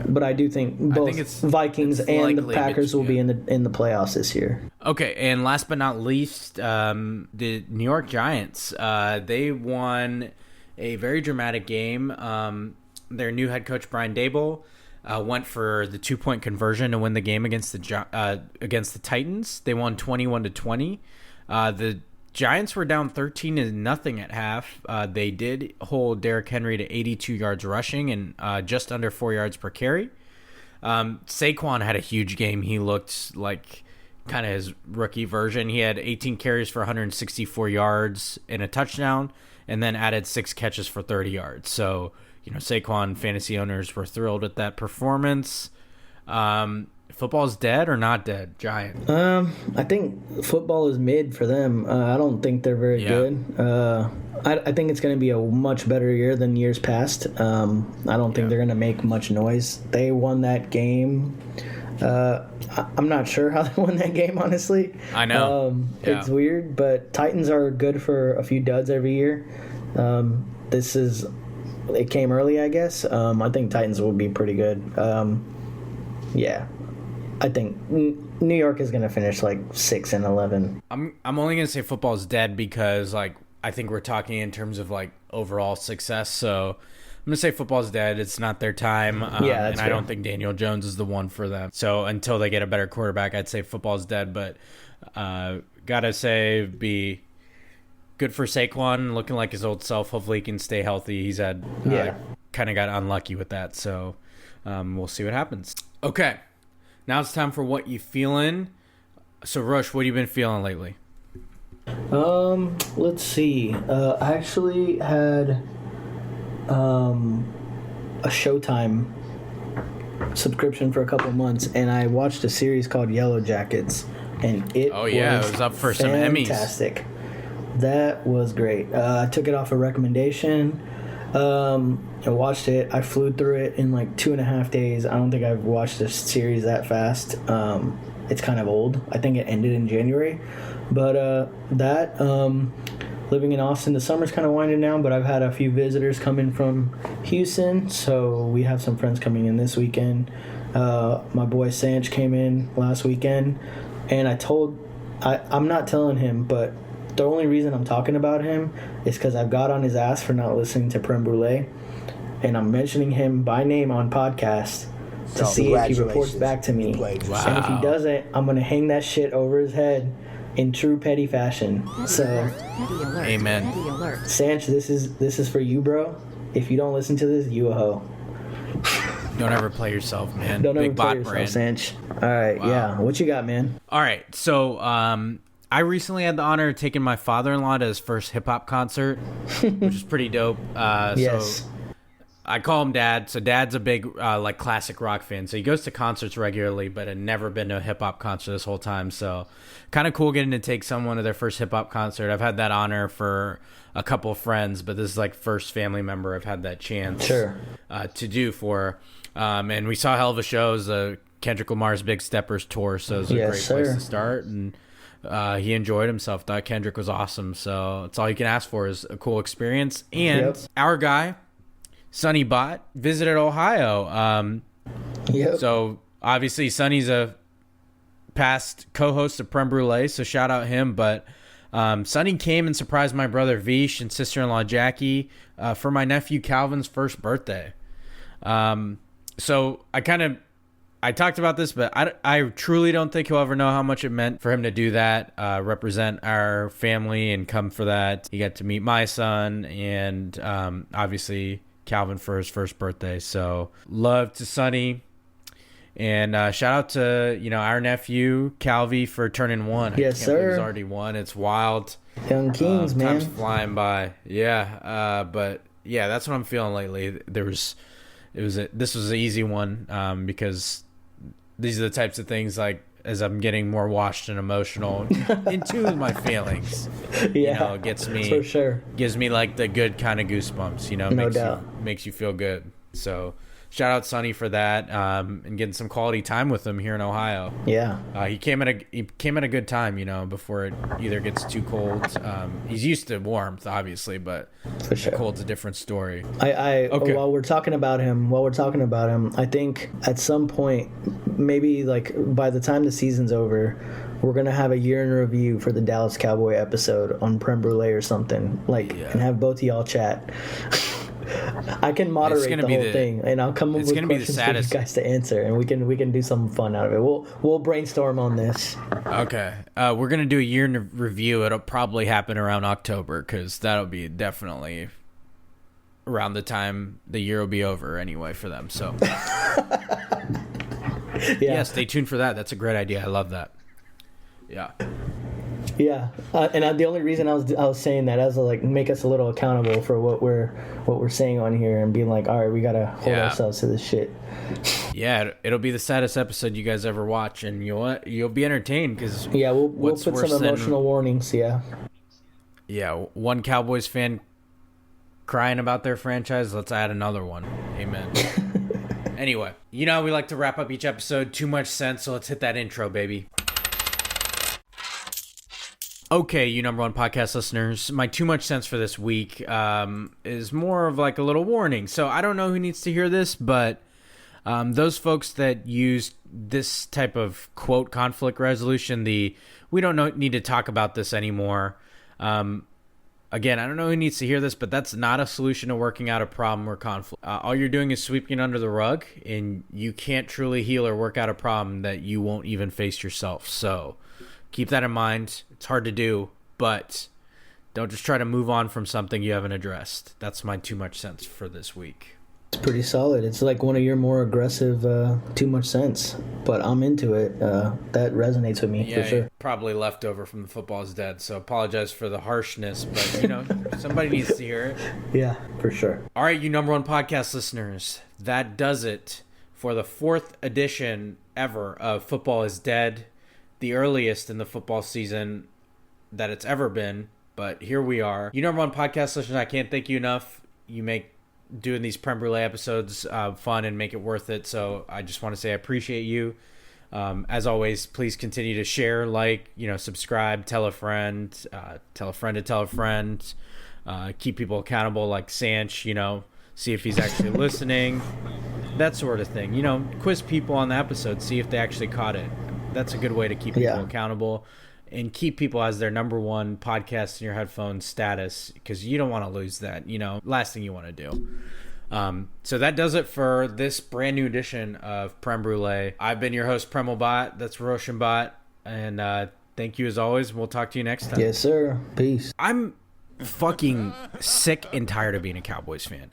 But I do think both Vikings and the Packers will be in the playoffs this year. Okay, and last but not least, the New York Giants. They won a very dramatic game. Their new head coach Brian Daboll went for the 2-point conversion to win the game against the Titans. They won 21-20. The Giants were down 13-0 at half. They did hold Derrick Henry to 82 yards rushing and just under 4 yards per carry. Saquon had a huge game. He looked like kind of his rookie version. He had 18 carries for 164 yards and a touchdown, and then added 6 catches for 30 yards. So, Saquon fantasy owners were thrilled with that performance. Football's dead or not dead, Giant? I think football is mid for them. I don't think they're very good. I think it's going to be a much better year than years past. I don't think they're going to make much noise. They won that game. I'm not sure how they won that game, honestly. I know. It's weird, but Titans are good for a few duds every year. It came early, I guess. I think Titans will be pretty good. I think New York is going to finish 6-11. I'm only going to say football's dead because I think we're talking in terms of overall success. So I'm going to say football's dead. It's not their time. And I don't think Daniel Jones is the one for them. So until they get a better quarterback, I'd say football's dead. But gotta say, be good for Saquon, looking like his old self. Hopefully he can stay healthy. He's had kind of got unlucky with that. So we'll see what happens. Okay. Now it's time for what you feeling. So, Rosh, what have you been feeling lately? Let's see. I actually had a Showtime subscription for a couple months, and I watched a series called Yellow Jackets, and it was up for some Emmys. Fantastic. That was great. I took it off a recommendation. I watched it. I flew through it in 2.5 days. I don't think I've watched a series that fast. It's kind of old. I think it ended in January. But living in Austin, the summer's kind of winding down, but I've had a few visitors come in from Houston, so we have some friends coming in this weekend. My boy Sanch came in last weekend, and I'm not telling him, but the only reason I'm talking about him is because I've got on his ass for not listening to Creme Brulee, and I'm mentioning him by name on podcast to see if he reports back to me. Wow. And if he doesn't, I'm going to hang that shit over his head in true petty fashion. So, amen. Sanch, this is for you, bro. If you don't listen to this, you a hoe. Don't ever play yourself, man. Don't Big ever play yourself, Sanch. All right, yeah. What you got, man? All right, so I recently had the honor of taking my father-in-law to his first hip-hop concert, which is pretty dope. Yes. So I call him Dad. So Dad's a big classic rock fan. So he goes to concerts regularly, but had never been to a hip-hop concert this whole time. So kind of cool getting to take someone to their first hip-hop concert. I've had that honor for a couple of friends, but this is first family member I've had that chance to do for. And we saw a hell of a show. It was Kendrick Lamar's Big Steppers tour, so it was a great place to start. And he enjoyed himself. Thought Kendrick was awesome. So it's all you can ask for is a cool experience. And our guy, Sonny Bott, visited Ohio. So obviously Sonny's a past co-host of Creme Brulee, so shout out him. But Sonny came and surprised my brother Vish and sister-in-law Jackie for my nephew Calvin's first birthday. So I talked about this, but I truly don't think he'll ever know how much it meant for him to do that, represent our family and come for that. He got to meet my son and obviously Calvin for his first birthday. So love to Sonny. And shout out to, our nephew Calvi for turning 1. Yes, sir. He's already 1. It's wild. Young Kings, man. Time's flying by. Yeah. But yeah, that's what I'm feeling lately. This was an easy one because these are the types of things as I'm getting more washed and emotional in tune with my feelings. Yeah, it gets me for sure. Gives me the good kind of goosebumps. No doubt. Makes you feel good. So shout out Sonny for that and getting some quality time with him here in Ohio. Yeah, he came at a good time. Before it either gets too cold. He's used to warmth, obviously, but for sure. The cold's a different story. Okay. While we're talking about him, I think at some point, maybe by the time the season's over, we're gonna have a year in review for the Dallas Cowboy episode on Creme Brulee or something and have both of y'all chat. I can moderate the whole thing, and I'll come up with questions for you guys to answer, and we can do something fun out of it. We'll brainstorm on this. Okay, we're gonna do a year in review. It'll probably happen around October because that'll be definitely around the time the year will be over anyway for them. So yeah, stay tuned for that. That's a great idea. I love that. Yeah. Yeah, and the only reason I was saying that is to like make us a little accountable for what we're saying on here and being like, all right, we gotta hold ourselves to this shit. Yeah, it'll be the saddest episode you guys ever watch, and you'll be entertained because we'll put some emotional warnings. Yeah, one Cowboys fan crying about their franchise. Let's add another one. Amen. Anyway, you know we like to wrap up each episode. Too much sense, so let's hit that intro, baby. Okay, you number one podcast listeners, my too much sense for this week is more of like a little warning. So I don't know who needs to hear this, but those folks that use this type of quote conflict resolution, we don't need to talk about this anymore. Again, I don't know who needs to hear this, but that's not a solution to working out a problem or conflict. All you're doing is sweeping it under the rug, and you can't truly heal or work out a problem that you won't even face yourself. So keep that in mind. It's hard to do, but don't just try to move on from something you haven't addressed. That's my too much sense for this week. It's pretty solid. It's like one of your more aggressive too much sense, but I'm into it. That resonates with me for sure. Probably leftover from the Football is Dead, so apologize for the harshness, but somebody needs to hear it. Yeah, for sure. All right, you number one podcast listeners, that does it for the 4th edition ever of Football is Dead, the earliest in the football season that it's ever been, but here we are. You number one podcast listeners, I can't thank you enough. You make doing these Prem Brulee episodes fun and make it worth it, so I just want to say I appreciate you. As always, please continue to share, subscribe, tell a friend to tell a friend, keep people accountable like Sanch, see if he's actually listening, that sort of thing. Quiz people on the episode, see if they actually caught it. That's a good way to keep people accountable and keep people as their number one podcast in your headphones status, because you don't want to lose that, last thing you want to do. So that does it for this brand new edition of Prem Brulee. I've been your host, Premal Bhatt. That's Roshan Bhatt. And thank you as always. We'll talk to you next time. Yes, sir. Peace. I'm fucking sick and tired of being a Cowboys fan.